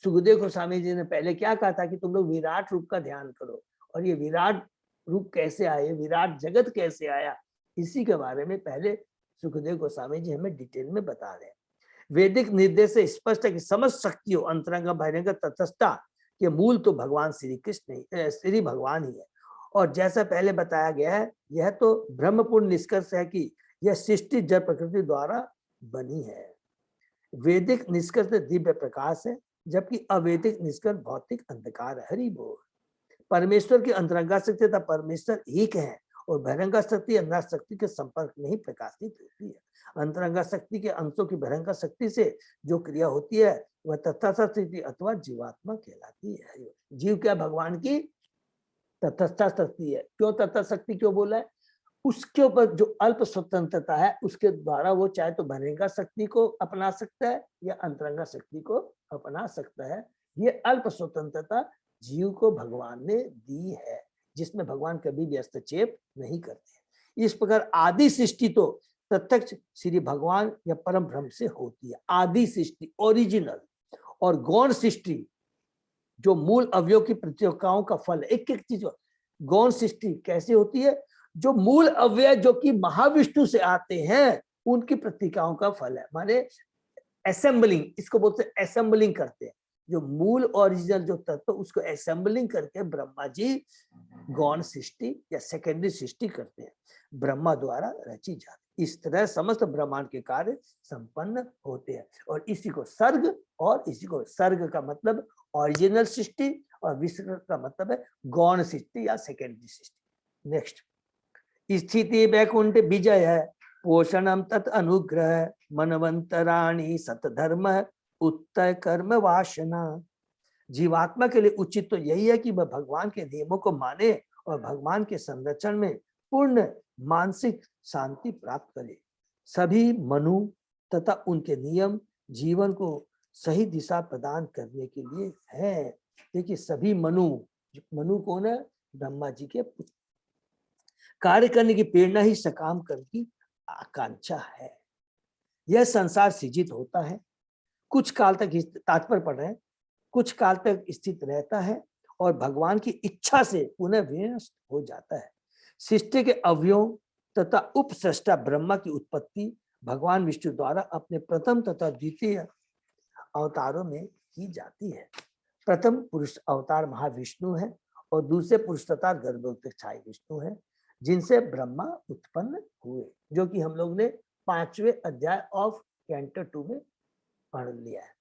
सुखदेव गोस्वामी जी ने पहले क्या कहा था कि तुम लोग विराट रूप का ध्यान करो, और ये विराट रूप कैसे आए, विराट जगत कैसे आया, इसी के बारे में पहले सुखदेव गोस्वामी जी हमें डिटेल में बता रहे हैं। वैदिक निर्देश से स्पष्ट है कि समस्त शक्तियों अंतरंग बहिरंग तटस्था के मूल तो भगवान श्री कृष्ण श्री भगवान ही है, और जैसा पहले बताया गया है, यह तो ब्रह्मपूर्ण निष्कर्ष है कि यह सृष्टि जड़ प्रकृति द्वारा बनी है। वैदिक निष्कर्ष दिव्य प्रकाश है, जबकि अवैदिक निष्कर्ष भौतिक अंधकार है। हरि बोल। परमेश्वर की अंतरंगा शक्ति तथा परमेश्वर एक है और बहिरंगा शक्ति अंतरंगा शक्ति के संपर्क में ही प्रकाशित होती है। अंतरंगा शक्ति के अंशों की बहिरंगा शक्ति से जो क्रिया होती है वह तटस्थ स्थिति अथवा जीवात्मा कहलाती है। जीव क्या भगवान की तटस्थ शक्ति है। क्यों तटस्थ शक्ति क्यों बोला है? उसके ऊपर जो अल्प स्वतंत्रता है उसके द्वारा वो चाहे तो बहिरंगा शक्ति को अपना सकता है या अंतरंगा शक्ति को अपना सकता है। ये अल्प स्वतंत्रता जीव को भगवान ने दी है, जिसमें भगवान कभी भी हस्तक्षेप नहीं करते। इस प्रकार आदि सृष्टि तो प्रत्यक्ष श्री भगवान या परम ब्रह्म से होती है। आदि सृष्टि ओरिजिनल, और गौण सृष्टि जो मूल अवयव की प्रतियोगिताओं का फल है। एक एक चीज गौण सृष्टि कैसे होती है? जो मूल अवयव जो कि महाविष्णु से आते हैं उनकी प्रतिकाओं का फल है। माने असेंबलिंग, इसको बोलते हैं असेंबलिंग करते हैं। जो मूल ओरिजिनल जो तत्व उसको असेंबलिंग करके ब्रह्मा जी गौण सृष्टि या सेकेंडरी सृष्टि करते हैं, ब्रह्मा द्वारा रची जाती। इस तरह समस्त ब्रह्मांड के कार्य संपन्न होते हैं। और इसी को सर्ग, और इसी को सर्ग का मतलब ओरिजिनल सृष्टि और विसर्ग का मतलब है गौण सृष्टि या सेकेंडरी सृष्टि। नेक्स्ट, स्थिति वैकुंठ विजय है, पोषणम तत् अनुग्रह, मनवंतराणी सतधर्म, उत्तय कर्म वासना। जीवात्मा के लिए उचित तो यही है कि वह भगवान के नियमों को माने और भगवान के संरक्षण में पूर्ण मानसिक शांति प्राप्त करे। सभी मनु तथा उनके नियम जीवन को सही दिशा प्रदान करने के लिए है। देखिए सभी मनु, मनु कौन है? ब्रह्मा जी के पुत्र। कार्य करने की प्रेरणा ही सकाम कर्म की आकांक्षा है। यह संसार सृजित होता है, कुछ काल तक तात्पर्य पढ़ रहे हैं, कुछ काल तक स्थित रहता है और भगवान की इच्छा से पुनः विनष्ट हो जाता है। सृष्टि के अवयव तथा उपसृष्टा ब्रह्मा की उत्पत्ति भगवान विष्णु द्वारा अपने प्रथम तथा द्वितीय अवतारों में की जाती है। प्रथम पुरुष अवतार महाविष्णु है और दूसरे पुरुष अवतार गर्भोत्कचाई विष्णु है, जिनसे ब्रह्मा उत्पन्न हुए, जो कि हम लोग ने 5वें अध्याय ऑफ कैंटो 2 में पढ़ लिया है।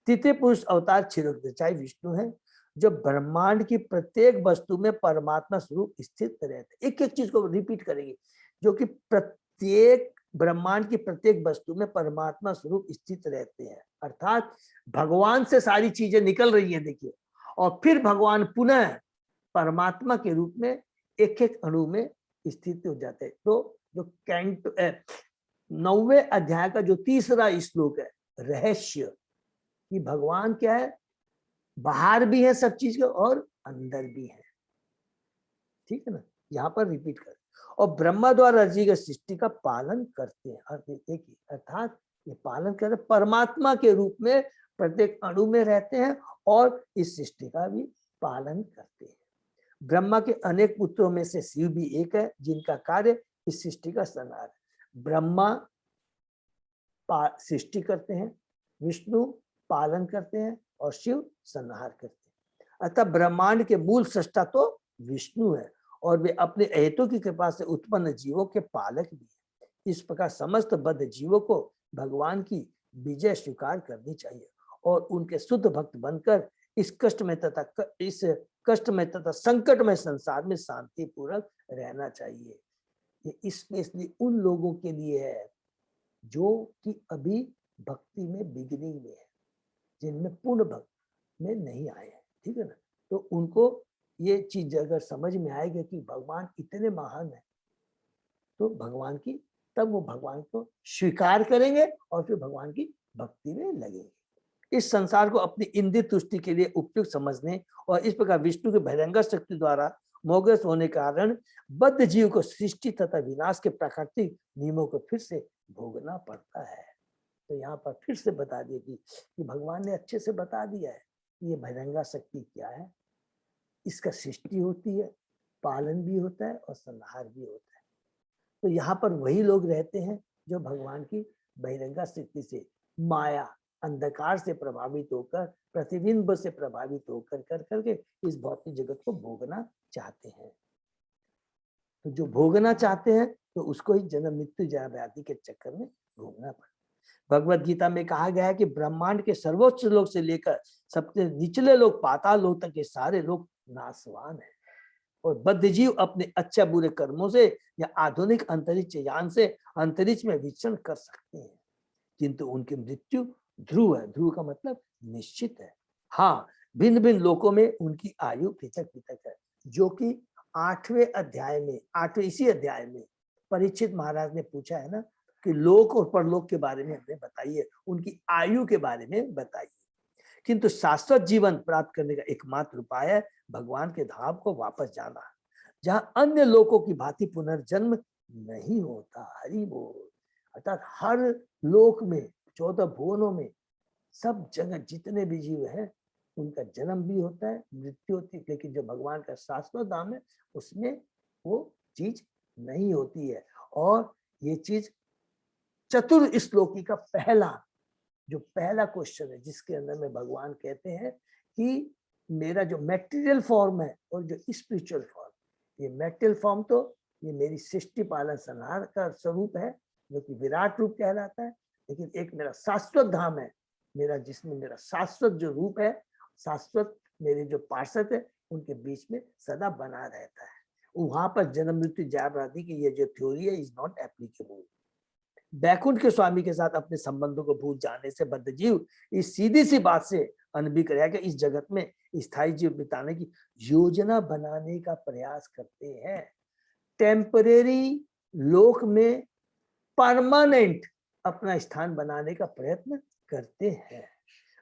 तृतीय पुरुष अवतार क्षीरोदचाई विष्णु है, जो ब्रह्मांड की प्रत्येक वस्तु में परमात्मा स्वरूप स्थित रहते। एक एक चीज को रिपीट करेंगे, जो कि प्रत्येक ब्रह्मांड की प्रत्येक वस्तु में परमात्मा स्वरूप स्थित रहते हैं। अर्थात भगवान से सारी चीजें निकल रही हैं, देखिए, और फिर भगवान पुनः परमात्मा के रूप में एक एक अणु में स्थित हो जाते हैं। तो जो कैंटो 9वें अध्याय का जो तीसरा श्लोक है, रहस्य, कि भगवान क्या है? बाहर भी है सब चीज के और अंदर भी है। ठीक है ना? यहाँ पर रिपीट कर, और ब्रह्मा द्वारा रची गई सृष्टि का पालन करते हैं। और देखिए, अर्थात ये पालन कर परमात्मा के रूप में प्रत्येक अणु में रहते हैं और इस सृष्टि का भी पालन करते हैं। ब्रह्मा के अनेक पुत्रों में से शिव भी एक है, जिनका कार्य इस सृष्टि का संहार है। ब्रह्मा सृष्टि करते हैं, विष्णु पालन करते हैं और शिव संहार करते हैं। अतः ब्रह्मांड के मूल सृष्टा तो विष्णु है और वे अपने हेतु की कृपा से उत्पन्न जीवों के पालक भी हैं। इस प्रकार समस्त बद्ध जीवों को भगवान की विजय स्वीकार करनी चाहिए और उनके शुद्ध भक्त बनकर इस कष्ट में तथा संकट में संसार में शांति पूर्वक रहना चाहिए। ये स्पेशली उन लोगों के लिए है जो कि अभी भक्ति में बिगिनिंग में है, जिनमें पूर्ण भक्त में नहीं आए हैं। ठीक है ना? तो उनको ये चीज अगर समझ में आएगी कि भगवान इतने महान है, तो भगवान की, तब वो भगवान को स्वीकार करेंगे और फिर भगवान की भक्ति में लगेंगे। इस संसार को अपनी इंद्रिय तुष्टि के लिए उपयुक्त समझने और इस प्रकार विष्णु के बहिरंगा शक्ति द्वारा मोहग्रस्त होने के कारण बद्ध जीव को सृष्टि तथा विनाश के प्राकृतिक नियमों को फिर से भोगना पड़ता है। तो यहाँ पर फिर से बता दिए कि भगवान ने अच्छे से बता दिया है कि ये बहिरंगा शक्ति क्या है। इसका सृष्टि होती है, पालन भी होता है और संहार भी होता है। तो यहाँ पर वही लोग रहते हैं जो भगवान की बहिरंगा शक्ति से, माया अंधकार से प्रभावित होकर, प्रतिबिंब से प्रभावित होकर कर करके इस भौतिक जगत को भोगना चाहते हैं। तो जो भोगना चाहते हैं तो उसको ही जन्म मृत्यु जरा व्याधि के चक्कर में घूमना पड़ता। भगवत गीता में कहा गया है कि ब्रह्मांड के सर्वोच्च लोक से लेकर सबसे निचले लोक पाताल लोक तक के सारे लोग नाशवान है, और बद्ध जीव अपने अच्छे बुरे कर्मों से या आधुनिक अंतरिक्ष यान से अंतरिक्ष में विचरण कर सकते हैं, किंतु उनकी मृत्यु ध्रुव है। ध्रुव का मतलब निश्चित है। हाँ, भिन्न भिन्न लोकों में उनकी आयु पृथक पृथक है, जो कि 8वें अध्याय में, 8वें इसी अध्याय में परीक्षित महाराज ने पूछा है ना कि लोक और परलोक के बारे में हमें बताइए, उनकी आयु के बारे में बताइए। किंतु शाश्वत जीवन प्राप्त करने का एकमात्र उपाय है भगवान के धाम को वापस जाना, जहां अन्य लोकों की भांति पुनर्जन्म नहीं होता। हरि बोल। अर्थात हर लोक में, 14 भुवनों में, सब जगह जितने भी जीव हैं उनका जन्म भी होता है, मृत्यु होती है, लेकिन जो भगवान का शाश्वत धाम है उसमें वो चीज नहीं होती है। और ये चीज चतुर्श्लोकी का पहला क्वेश्चन है, जिसके अंदर में भगवान कहते हैं कि मेरा जो मैटेरियल फॉर्म है और जो स्पिरिचुअल फॉर्म, ये मैटेरियल फॉर्म तो ये मेरी सृष्टि पालन संहार का स्वरूप है जो कि विराट रूप कहलाता है, लेकिन एक मेरा शाश्वत धाम है, मेरा जिसमें मेरा शाश्वत जो रूप है, शाश्वत मेरे जो पार्षद है उनके बीच में सदा बना रहता है। वहां पर जन्म मृत्यु जयावराधि की ये जो थ्योरी है इज नॉट एप्लीकेबल। बैकुंठ के स्वामी के साथ अपने संबंधों को भूल जाने से बद्ध जीव इस सीधी सी बात से अनभिज्ञ रह गए, इस जगत में स्थायी जीव बिताने की योजना बनाने का प्रयास करते हैं। टेम्परेरी लोक में परमानेंट अपना स्थान बनाने का प्रयत्न करते हैं।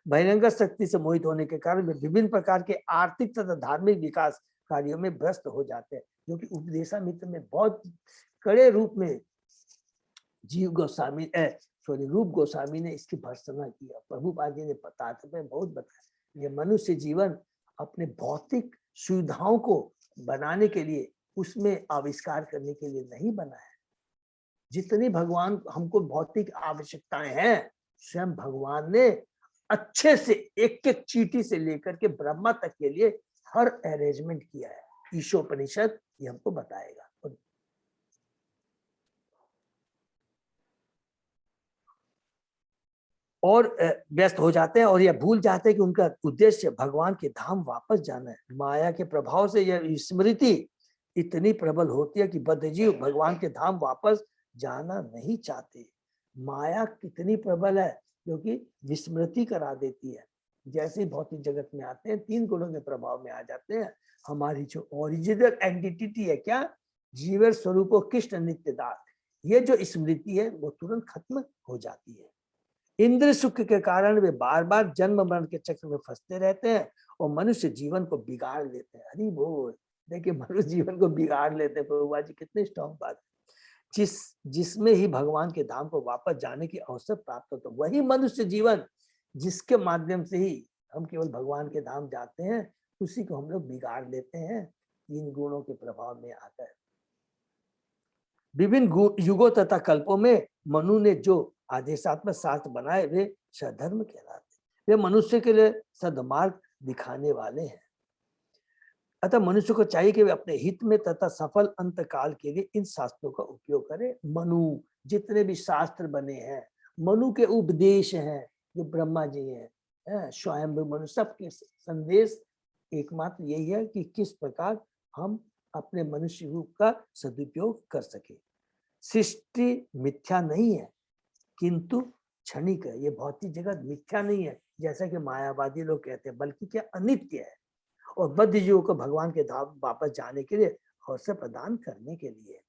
बहिरंग शक्ति से मोहित होने के कारण वे विभिन्न प्रकार के आर्थिक तथा धार्मिक विकास कार्यों में व्यस्त हो जाते हैं, जो कि उपदेशामृत में बहुत कड़े रूप में रूप गोस्वामी ने इसकी भर्त्सना किया। प्रभुपाद जी ने बताते बहुत बताया, ये मनुष्य जीवन अपने भौतिक सुविधाओं को बनाने के लिए, उसमें आविष्कार करने के लिए नहीं बना है। जितनी भगवान हमको भौतिक आवश्यकताएं हैं, स्वयं भगवान ने अच्छे से एक एक चीटी से लेकर के ब्रह्मा तक के लिए हर अरेंजमेंट किया है। ईशोपनिषद ये हमको बताएगा। और व्यस्त हो जाते हैं और यह भूल जाते हैं कि उनका उद्देश्य भगवान के धाम वापस जाना है। माया के प्रभाव से यह स्मृति इतनी प्रबल होती है कि बद्धजीव भगवान के धाम वापस जाना नहीं चाहते। माया कितनी प्रबल है, जो कि विस्मृति करा देती है। जैसे भौतिक जगत में आते हैं, 3 गुणों के प्रभाव में आ जाते हैं। हमारी जो ओरिजिनल एंटिटी है क्या, जीवन स्वरूप कृष्ण नित्यदास, ये जो स्मृति है वो तुरंत खत्म हो जाती है। इंद्र सुख के कारण वे बार बार जन्म मरण के चक्र में फंसते रहते हैं और मनुष्य जीवन को बिगाड़ लेते हैं। हरि बोल। देखिए, मनुष्य जीवन को बिगाड़ लेते हैं। प्रभुपाद जी कितनी स्ट्रॉन्ग बात है। जिसमें ही भगवान के धाम को वापस जाने की अवसर प्राप्त होता है, वही मनुष्य जीवन जिसके माध्यम से ही हम केवल भगवान के धाम जाते हैं, उसी को हम लोग बिगाड़ लेते हैं 3 गुणों के प्रभाव में आकर। विभिन्न युगों तथा कल्पों में मनु ने जो आदेशात्मक शास्त्र बनाए वे सधर्म कहलाते। वे मनुष्य के लिए सदमार्ग दिखाने वाले हैं। अतः मनुष्य को चाहिए कि वे अपने हित में तथा सफल अंत काल के लिए इन शास्त्रों का उपयोग करें। मनु, जितने भी शास्त्र बने हैं, मनु के उपदेश हैं, जो ब्रह्मा जी हैं, स्वयं मनु, सबके संदेश एकमात्र यही है कि किस प्रकार हम अपने मनुष्य रूप का सदुपयोग कर सके। सृष्टि मिथ्या नहीं है, किंतु क्षणिक है। ये भौतिक जगत मिथ्या नहीं है जैसा कि मायावादी लोग कहते हैं, बल्कि क्या अनित्य है। और बद्ध जीवों को भगवान के धाम वापस जाने के लिए अवसर प्रदान करने के लिए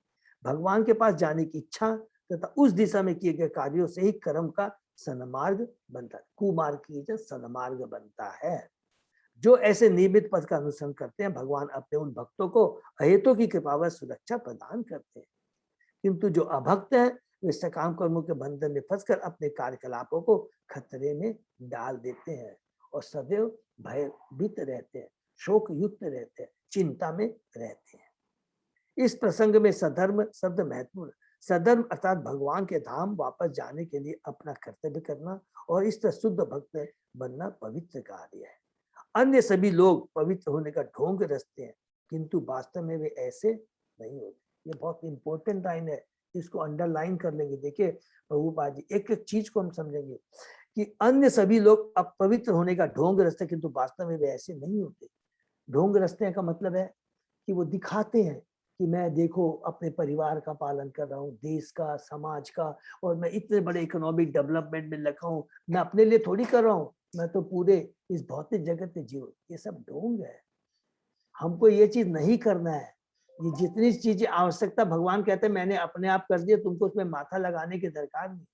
भगवान के पास जाने की इच्छा तथा उस दिशा में किए गए कार्यों से ही कर्म का सन्मार्ग बनता है। कुमार्ग की जगह सन्मार्ग बनता है। जो ऐसे नियमित पथ का अनुसरण करते हैं, भगवान अपने उन भक्तों को अहेतु की कृपा व सुरक्षा प्रदान करते हैं। किंतु जो अभक्त है, वे सकाम कर्मों के बंधन में फंसकर अपने कार्यकलापों को खतरे में डाल देते हैं और सदैव भयभीत रहते हैं, शोक युक्त रहते हैं, चिंता में रहते हैं। इस प्रसंग में सधर्म शब्द महत्वपूर्ण। सधर्म अर्थात भगवान के धाम वापस जाने के लिए अपना कर्तव्य करना और इस तरह शुद्ध भक्त बनना पवित्र कार्य है। अन्य सभी लोग पवित्र होने का ढोंग रचते हैं, किंतु वास्तव में वे ऐसे नहीं होते। ये बहुत इंपॉर्टेंट लाइन है, इसको अंडरलाइन कर लेंगे। देखिए प्रभुपाद जी एक एक चीज को हम समझेंगे कि अन्य सभी लोग अपवित्र होने का ढोंग रचते, किंतु वास्तव में वे ऐसे नहीं होते। ढोंग रचने का मतलब है कि वो दिखाते हैं कि मैं देखो अपने परिवार का पालन कर रहा हूँ, देश का, समाज का, और मैं इतने बड़े इकोनॉमिक डेवलपमेंट में लगा हूँ। मैं अपने लिए थोड़ी कर रहा हूँ, मैं तो पूरे इस भौतिक जगत में जीव। ये सब ढोंग है, हमको ये चीज नहीं करना है। ये जितनी चीजें आवश्यकता, भगवान कहते हैं मैंने अपने आप कर दिया, तुमको उसमें माथा लगाने की दरकार नहीं।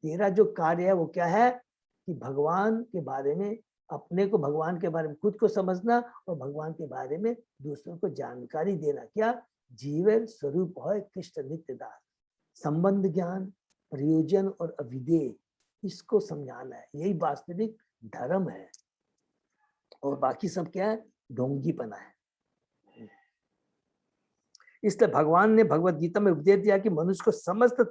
तेरा जो कार्य है वो क्या है कि भगवान के बारे में, अपने को भगवान के बारे में खुद को समझना और भगवान के बारे में दूसरों को जानकारी देना। क्या? जीवन स्वरूप है कृष्ण नित्य दास। संबंध ज्ञान, प्रयोजन और अविधेय, इसको समझाना है। यही वास्तविक धर्म है, और बाकी सब क्या है? ढोंगीपना है। इसलिए भगवान ने भगवत गीता में उपदेश दिया कि मनुष्य को समस्त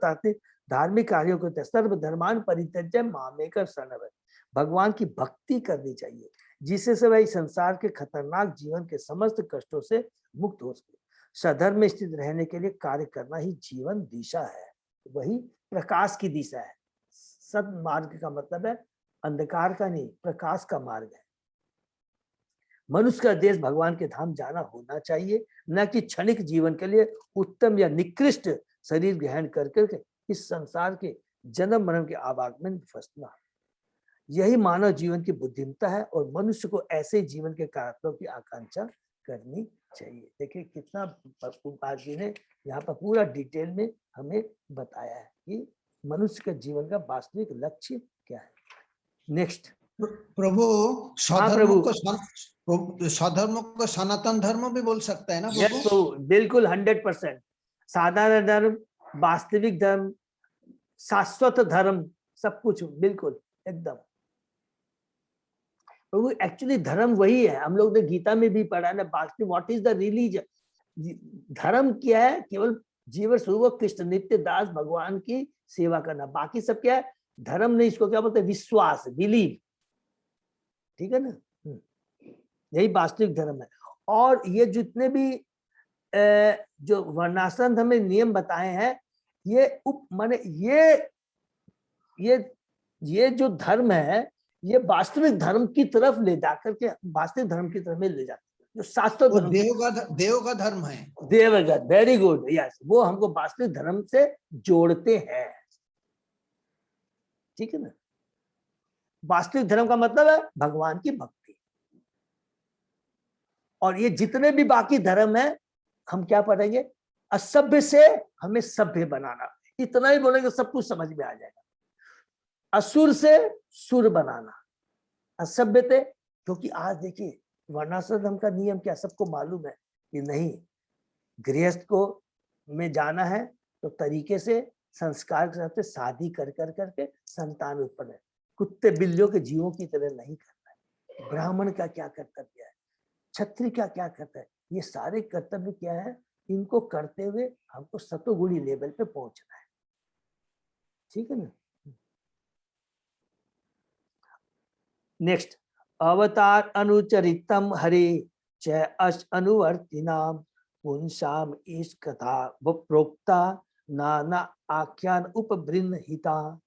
धार्मिक कार्यों को सर्व धर्मान परित्यज्य मामेकं शरणं, भगवान की भक्ति करनी चाहिए, जिससे से वह संसार के खतरनाक जीवन के समस्त कष्टों से मुक्त हो सके। सधर्म में स्थित रहने के लिए कार्य करना ही जीवन दिशा है, वही प्रकाश की दिशा है। सद्मार्ग का मतलब है अंधकार का नहीं, प्रकाश का मार्ग है। मनुष्य का देश भगवान के धाम जाना होना चाहिए, न कि क्षणिक जीवन के लिए उत्तम या निकृष्ट शरीर ग्रहण करके इस संसार के जन्म मरण के आवागमन में फंसना। यही मानव जीवन की बुद्धिमत्ता है, और मनुष्य को ऐसे जीवन के कारकों की आकांक्षा करनी चाहिए। देखिए कितना प्रभुपाद जी ने यहाँ पर पूरा डिटेल में हमें बताया है कि मनुष्य के जीवन का वास्तविक लक्ष्य क्या है। नेक्स्ट प्रभु, हाँ प्रभु, स्वधर्म को सनातन धर्म भी बोल सकता है ना यस प्रभु? प्रभु, बिल्कुल 100%। साधारण धर्म, वास्तविक धर्म, शाश्वत धर्म, सब कुछ बिल्कुल एकदम। प्रभु एक्चुअली धर्म वही है, हम लोग ने गीता में भी पढ़ा ना, वास्तविक व्हाट इज द रिलीजन। धर्म क्या है? केवल जीवन स्वरूप कृष्ण नित्य दास भगवान की सेवा करना। बाकी सब क्या है? धर्म नहीं, इसको क्या बोलते हैं? विश्वास, बिलीव। ठीक है ना? यही वास्तविक धर्म है। और ये जितने भी जो वर्णाश्रम हमें नियम बताए हैं, ये माने ये जो धर्म है, ये वास्तविक धर्म की तरफ ले जाकर के वास्तविक धर्म की तरफ में ले जाते हैं, जो शास्त्र वो धर्म, देव का धर्म है। देवगत, वेरी गुड, यस, वो हमको वास्तविक धर्म से जोड़ते हैं। ठीक है ना? वास्तविक धर्म का मतलब है भगवान की भक्ति। और ये जितने भी बाकी धर्म है, हम क्या पढ़ेंगे? असभ्य से हमें सभ्य बनाना, इतना ही बोलेंगे सब कुछ समझ में आ जाएगा। असुर से सुर बनाना, असभ्य थे, क्योंकि आज देखिए वर्णाश्रम धर्म का नियम क्या सबको मालूम है कि नहीं, गृहस्थ को में जाना है तो तरीके से संस्कार के साथ शादी कर करके संतान उत्पन्न है। कुत्ते बिल्लियों के जीवों की तरह नहीं करना है। ब्राह्मण का क्या कर्तव्य है, क्षत्रिय का क्या कर्तव्य है, ये सारे कर्तव्य क्या है, इनको करते हुए हमको सतोगुणी लेवल पे पहुंचना है। ठीक है ना? नेक्स्ट, अवतार अनुचरितम हरे च अश अनुवर्तिनाम पुंसाम इस कथा व प्रोक्ता नाना आख्यान उपबृंहिता।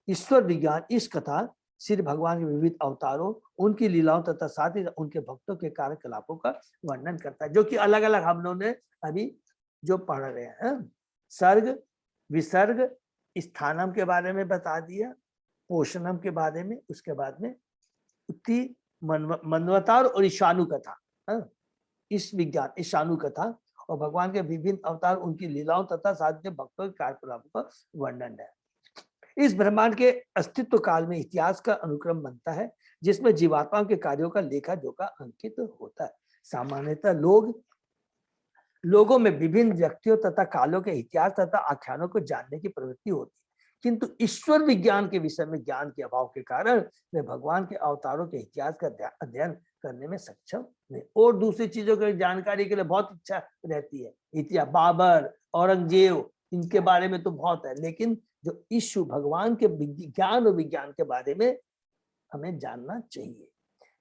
ईश्वर विज्ञान इस कथा श्री भगवान के विविध अवतारों, उनकी लीलाओं तथा साथ ही उनके भक्तों के कार्यकलापों का वर्णन करता है, जो कि अलग अलग हम लोगों ने अभी जो पढ़ रहे हैं। सर्ग, विसर्ग, स्थानम के बारे में बता दिया, पोषणम के बारे में, उसके बाद में मनवतार और ईशानु कथा, इस विज्ञान ईशानु कथा और भगवान के विभिन्न अवतार, उनकी लीलाओं तथा साथ में भक्तों के कार्यकलापों का वर्णन है। इस ब्रह्मांड के अस्तित्व काल में इतिहास का अनुक्रम बनता है, जिसमें जीवात्माओं के कार्यों का लेखा जोखा अंकित होता है। सामान्यतः लोगों में विभिन्न व्यक्तियों तथा कालों के इतिहास तथा आख्यानों को जानने की प्रवृत्ति होती है, किंतु ईश्वर विज्ञान के विषय में ज्ञान के अभाव के कारण वे भगवान के अवतारों के इतिहास का अध्ययन करने में सक्षम नहीं। और दूसरी चीजों की जानकारी के लिए बहुत इच्छा रहती है, इतिहास, बाबर, औरंगजेब, इनके बारे में तो बहुत है, लेकिन जो ईश्वर भगवान के ज्ञान और विज्ञान के बारे में हमें जानना चाहिए।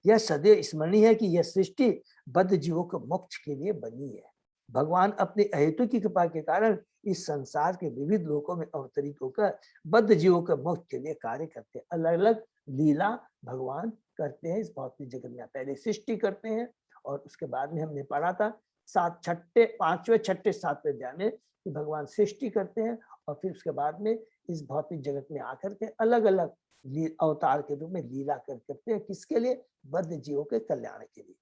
यह सदैव स्मरणीय है कि यह सृष्टि बद्ध जीवों के मोक्ष के लिए बनी है। भगवान अपनी अहेतु की कृपा के कारण इस संसार के विविध लोकों में अवतरित होकर बद्ध जीवों के मोक्ष के लिए कार्य करते हैं। अलग अलग लीला भगवान करते हैं इस भौतिक जगत में। पहले सृष्टि करते हैं और उसके बाद में हमने पढ़ा था पांचवें छठे सातवें अध्याय में कि भगवान सृष्टि करते हैं और फिर उसके बाद में इस भौतिक जगत में आकर के अलग अलग अवतार के रूप में लीला करते हैं। किसके लिए? बद्ध जीवों के कल्याण के लिए।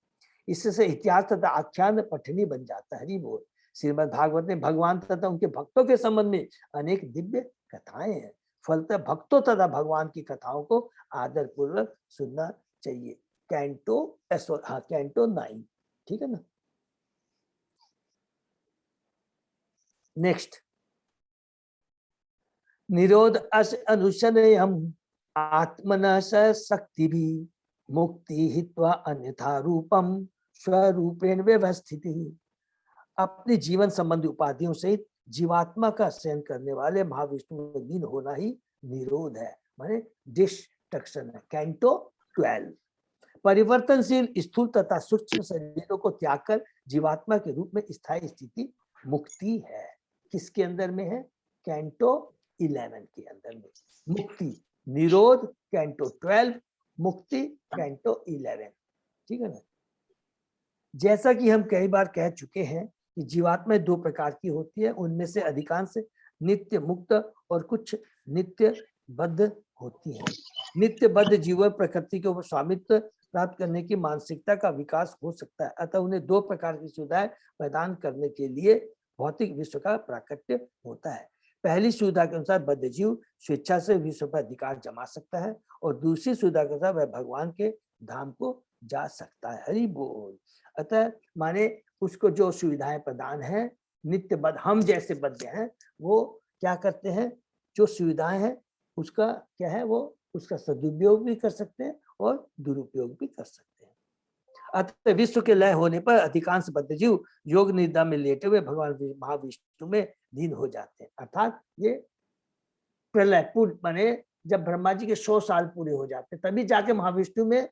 इससे इतिहास तथा आख्यान पठनी बन जाता है। हरि बोल। श्रीमद् भागवत में भगवान तथा उनके भक्तों के संबंध में अनेक दिव्य कथाएं हैं। फलतः भक्तों तथा भगवान की कथाओं को आदर पूर्वक सुनना चाहिए। कैंटो 9, ठीक है ना। नेक्स्ट, निरोध अस अनुशने हम आत्मन शक्ति भी मुक्ति हित्वा अन्यथा रूपम स्वरूपेण व्यवस्थिति। अपनी जीवन संबंधी उपाधियों सहित जीवात्मा का सहन करने वाले महाविष्णु में लीन होना ही निरोध है, माने डिस्ट्रक्शन है। कैंटो 12। परिवर्तनशील स्थूल तथा सूक्ष्म शरीरों को त्याग कर जीवात्मा के रूप में स्थायी स्थिति मुक्ति है। किसके अंदर में है? कैंटो 11 के अंदर में मुक्ति। निरोध कैंटो 12, मुक्ति कैंटो 11, ठीक है ना। जैसा कि हम कई बार कह चुके हैं कि जीवात्मा 2 प्रकार की होती है, उनमें से अधिकांश नित्य मुक्त और कुछ नित्य बद्ध होती हैं। नित्य बद्ध जीव प्रकृति के ऊपर स्वामित्व प्राप्त करने की मानसिकता का विकास हो सकता है, अतः उन्हें 2 प्रकार की सुविधाएं प्रदान करने के लिए भौतिक विश्व का प्राकट्य होता है। पहली सुविधा के अनुसार बद्ध जीव स्वेच्छा से विश्व पर अधिकार जमा सकता है और दूसरी सुविधा के अनुसार वह भगवान के धाम को जा सकता है। हरि बोल। अतः माने उसको जो सुविधाएं प्रदान है, नित्य बद्ध हम जैसे बद्ध हैं वो क्या करते हैं, जो सुविधाएं हैं उसका क्या है, वो उसका सदुपयोग भी कर सकते हैं और दुरुपयोग भी कर सकते हैं। अतः विश्व के लय होने पर अधिकांश बद्ध जीव योग निद्रा में लेटे हुए भगवान महाविष्णु में लीन हो जाते हैं। अर्थात ये प्रलय माने जब ब्रह्मा जी के 100 साल पूरे हो जाते हैं तभी जाके महाविष्णु में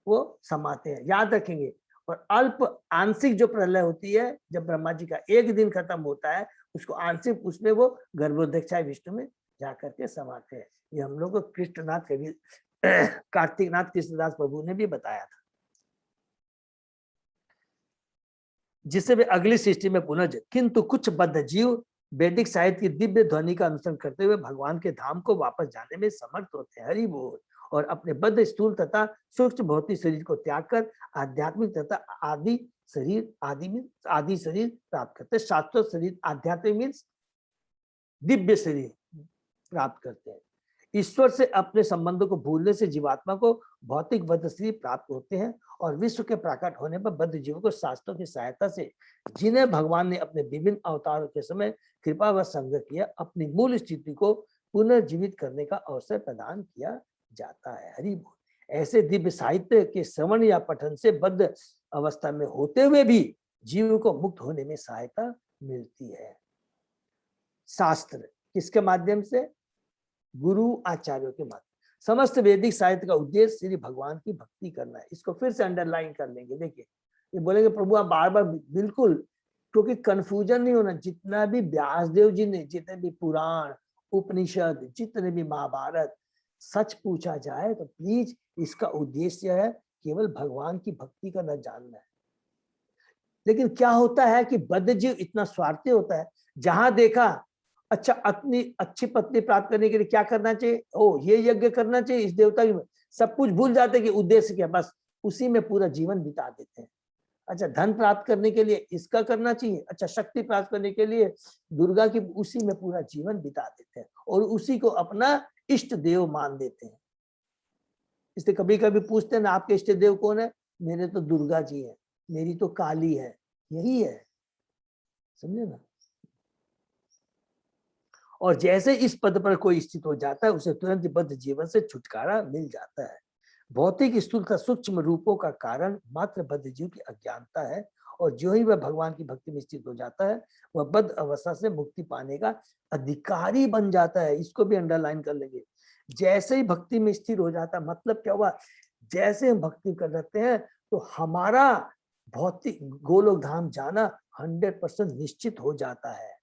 वो समाते हैं, याद रखेंगे। और अल्प आंशिक जो प्रलय होती है, जब ब्रह्मा जी का 1 दिन खत्म होता है, उसको आंशिक, उसमें वो गर्भोदक्षाय विष्णु में जाकर के समाते हैं। ये हम लोग को कृष्णनाथ कवि कार्तिकनाथ कृष्णदास प्रभु ने भी बताया था, जिससे वे अगली सृष्टि में पुनः। किंतु कुछ बद्ध जीव वैदिक साहित्य की दिव्य ध्वनि का अनुसरण करते हुए भगवान के धाम को वापस जाने में समर्थ होते हैं। हरि बोल। और अपने बद्ध स्थूल तथा सूक्ष्म भौतिक शरीर को त्याग कर आध्यात्मिक तथा आदि शरीर प्राप्त करते हैं। शाश्वत शरीर, आध्यात्मिक मीन्स दिव्य शरीर प्राप्त करते हैं। ईश्वर से अपने संबंधों को भूलने से जीवात्मा को भौतिक बद्ध शरीर प्राप्त होते हैं और विश्व के प्रकट होने पर बद्ध जीवों को शास्त्रों की सहायता से, जिन्हें भगवान ने अपने विभिन्न अवतारों के समय कृपा व संग्रह किया, अपनी मूल स्थिति को पुनर्जीवित करने का अवसर प्रदान किया जाता है। हरि बोल। ऐसे दिव्य साहित्य के श्रवण या पठन से बद्ध अवस्था में होते हुए भी जीव को मुक्त होने में सहायता मिलती है। शास्त्र किसके माध्यम से? गुरु आचार्यों के माध्यम। समस्त वैदिक साहित्य का उद्देश्य श्री भगवान की भक्ति करना है। इसको फिर से अंडरलाइन कर लेंगे। देखिए, ये बोलेंगे प्रभु आप बार बार, बिल्कुल, क्योंकि कंफ्यूजन नहीं होना। जितना भी व्यासदेव जी ने, जितने भी पुराण उपनिषद, जितने भी महाभारत, सच पूछा जाए तो प्लीज इसका उद्देश्य है केवल भगवान की भक्ति करना, जानना है। लेकिन क्या होता है कि बद्ध जीव इतना स्वार्थी होता है, जहां देखा अच्छा अपनी अच्छी पत्नी प्राप्त करने के लिए क्या करना चाहिए, ओ ये यज्ञ करना चाहिए, इस देवता की, सब कुछ भूल जाते कि उद्देश्य क्या, बस उसी में पूरा जीवन बिता देते हैं। अच्छा धन प्राप्त करने के लिए इसका करना चाहिए, अच्छा शक्ति प्राप्त करने के लिए दुर्गा की, उसी में पूरा जीवन बिता देते हैं और उसी को अपना इष्ट देव मान देते हैं। इसलिए कभी कभी पूछते हैं ना, आपके इष्ट देव कौन है? मेरे तो दुर्गा जी है, मेरी तो काली है, यही है, समझे ना। और जैसे इस पद पर कोई स्थित हो जाता है, उसे तुरंत बद्ध जीवन से छुटकारा मिल जाता है। भौतिक स्थूलता सूक्ष्म रूपों का कारण मात्र बद्ध जीव की अज्ञानता है, और जो ही वह भगवान की भक्ति में स्थित हो जाता है, वह बद्ध अवस्था से मुक्ति पाने का अधिकारी बन जाता है। इसको भी अंडरलाइन कर लेंगे। जैसे ही भक्ति में स्थिर हो जाता है, मतलब क्या हुआ, जैसे हम भक्ति कर रहे हैं तो हमारा भौतिक गोलोक धाम जाना 100% निश्चित हो जाता है।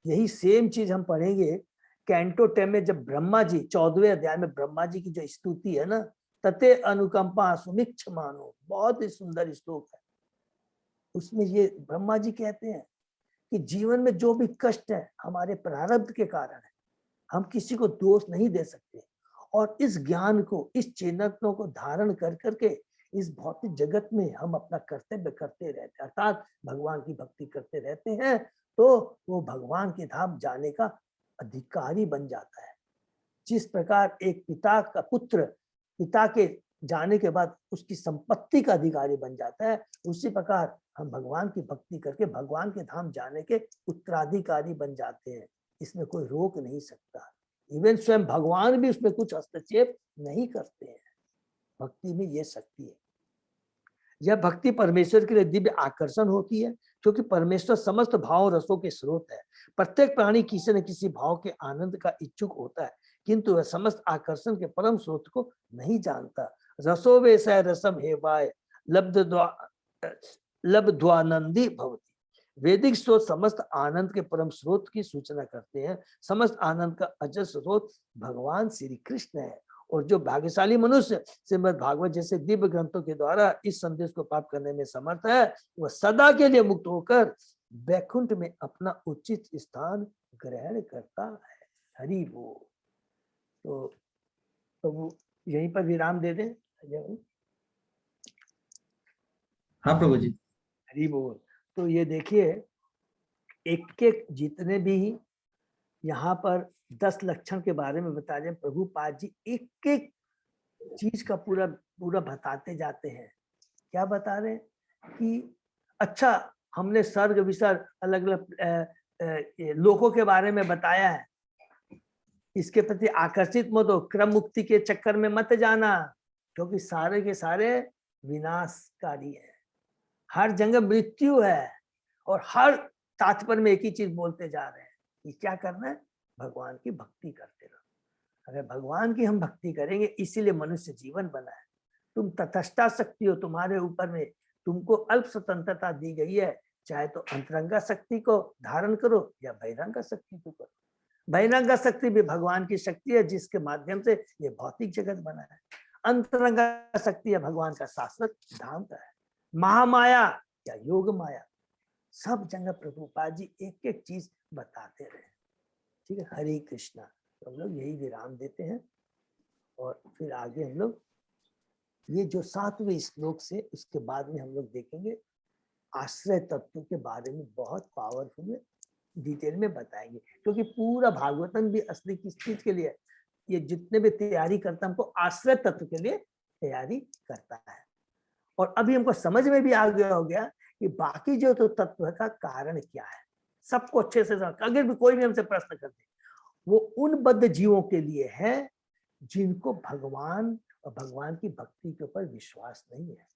यही सेम चीज हम पढ़ेंगे कैंटो 10 में, जब ब्रह्मा जी 14वें अध्याय में ब्रह्मा जी की जो स्तुति है ना, तते अनुकंपा सुमिक्ष मानो, बहुत ही सुंदर श्लोक है। उसमें ये ब्रह्मा जी कहते हैं कि जीवन में जो भी कष्ट है हमारे प्रारब्ध के कारण है, हम किसी को दोष नहीं दे सकते। और इस ज्ञान को, इस चेतनों को धारण कर करके इस भौतिक जगत में हम अपना कर्तव्य करते रहते हैं, अर्थात भगवान की भक्ति करते रहते हैं, तो वो भगवान के धाम जाने का अधिकारी बन जाता है। जिस प्रकार एक पिता का पुत्र पिता के जाने के बाद उसकी संपत्ति का अधिकारी बन जाता है, उसी प्रकार हम भगवान की भक्ति करके भगवान के धाम जाने के उत्तराधिकारी बन जाते हैं। इसमें कोई रोक नहीं सकता। इवन स्वयं भगवान भी उसमें कुछ हस्तक्षेप नहीं करते हैं। भक्ति में ये शक्ति है। यह भक्ति परमेश्वर के लिए दिव्य आकर्षण होती है, क्योंकि परमेश्वर समस्त भाव रसों के स्रोत है। प्रत्येक प्राणी किसी न किसी भाव के आनंद का इच्छुक होता है, किंतु वह समस्त आकर्षण के परम स्रोत को नहीं जानता। रसो वैसा रसम हेवाय लब्ध्वानंदी भवति। वैदिक स्रोत समस्त आनंद के परम स्रोत की सूचना करते हैं। समस्त आनंद का अजर स्रोत भगवान श्री कृष्ण है। और जो भाग्यशाली मनुष्य श्रीमद् भागवत जैसे दिव्य ग्रंथों के द्वारा इस संदेश को प्राप्त करने में समर्थ है, वह सदा के लिए मुक्त होकर वैकुंठ में अपना उचित स्थान ग्रहण करता है। हरि बोल। तो वो यहीं पर विराम दे दें। हाँ प्रभु जी। हरि बोल। तो ये देखिए, एक एक जितने भी यहाँ पर 10 लक्षण के बारे में बता रहे प्रभुपाद जी, एक एक चीज का पूरा पूरा बताते जाते हैं। क्या बता रहे हैं कि अच्छा, हमने सर्ग विसर्ग अलग अलग लोकों के बारे में बताया है, इसके प्रति आकर्षित मत हो, क्रम मुक्ति के चक्कर में मत जाना, क्योंकि सारे के सारे विनाशकारी है। हर जगह मृत्यु है और हर तात्पर्य में एक ही चीज बोलते जा रहे हैं कि क्या करना है, भगवान की भक्ति करते रहो। अगर भगवान की हम भक्ति करेंगे, इसीलिए मनुष्य जीवन बना है। तुम तटस्था शक्ति हो, तुम्हारे ऊपर में तुमको अल्प स्वतंत्रता दी गई है, चाहे तो अंतरंगा शक्ति को धारण करो या बहिरंगा शक्ति को करो। बहिरंगा शक्ति भी भगवान की शक्ति है, जिसके माध्यम से ये भौतिक जगत बना है। अंतरंगा शक्ति है भगवान का शाश्वत धाम का है। महामाया या योग माया, सब जगह प्रभुपाद जी एक एक चीज बताते रहे। ठीक है, हरे कृष्णा। तो हम लोग यही विराम देते हैं और फिर आगे हम लोग ये जो 7वें श्लोक से उसके बाद में हम लोग देखेंगे आश्रय तत्व के बारे में, बहुत पावरफुल डिटेल में बताएंगे। क्योंकि पूरा भागवतम भी असली किस चीज के लिए, ये जितने भी तैयारी करता है हमको आश्रय तत्व के लिए तैयारी करता है। और अभी हमको समझ में भी आ गया हो गया कि बाकी जो तो तत्व का कारण क्या है, सबको अच्छे से समझ। अगर भी कोई भी हमसे प्रश्न करते, वो उन बद्ध जीवों के लिए है जिनको भगवान और भगवान की भक्ति के ऊपर विश्वास नहीं है।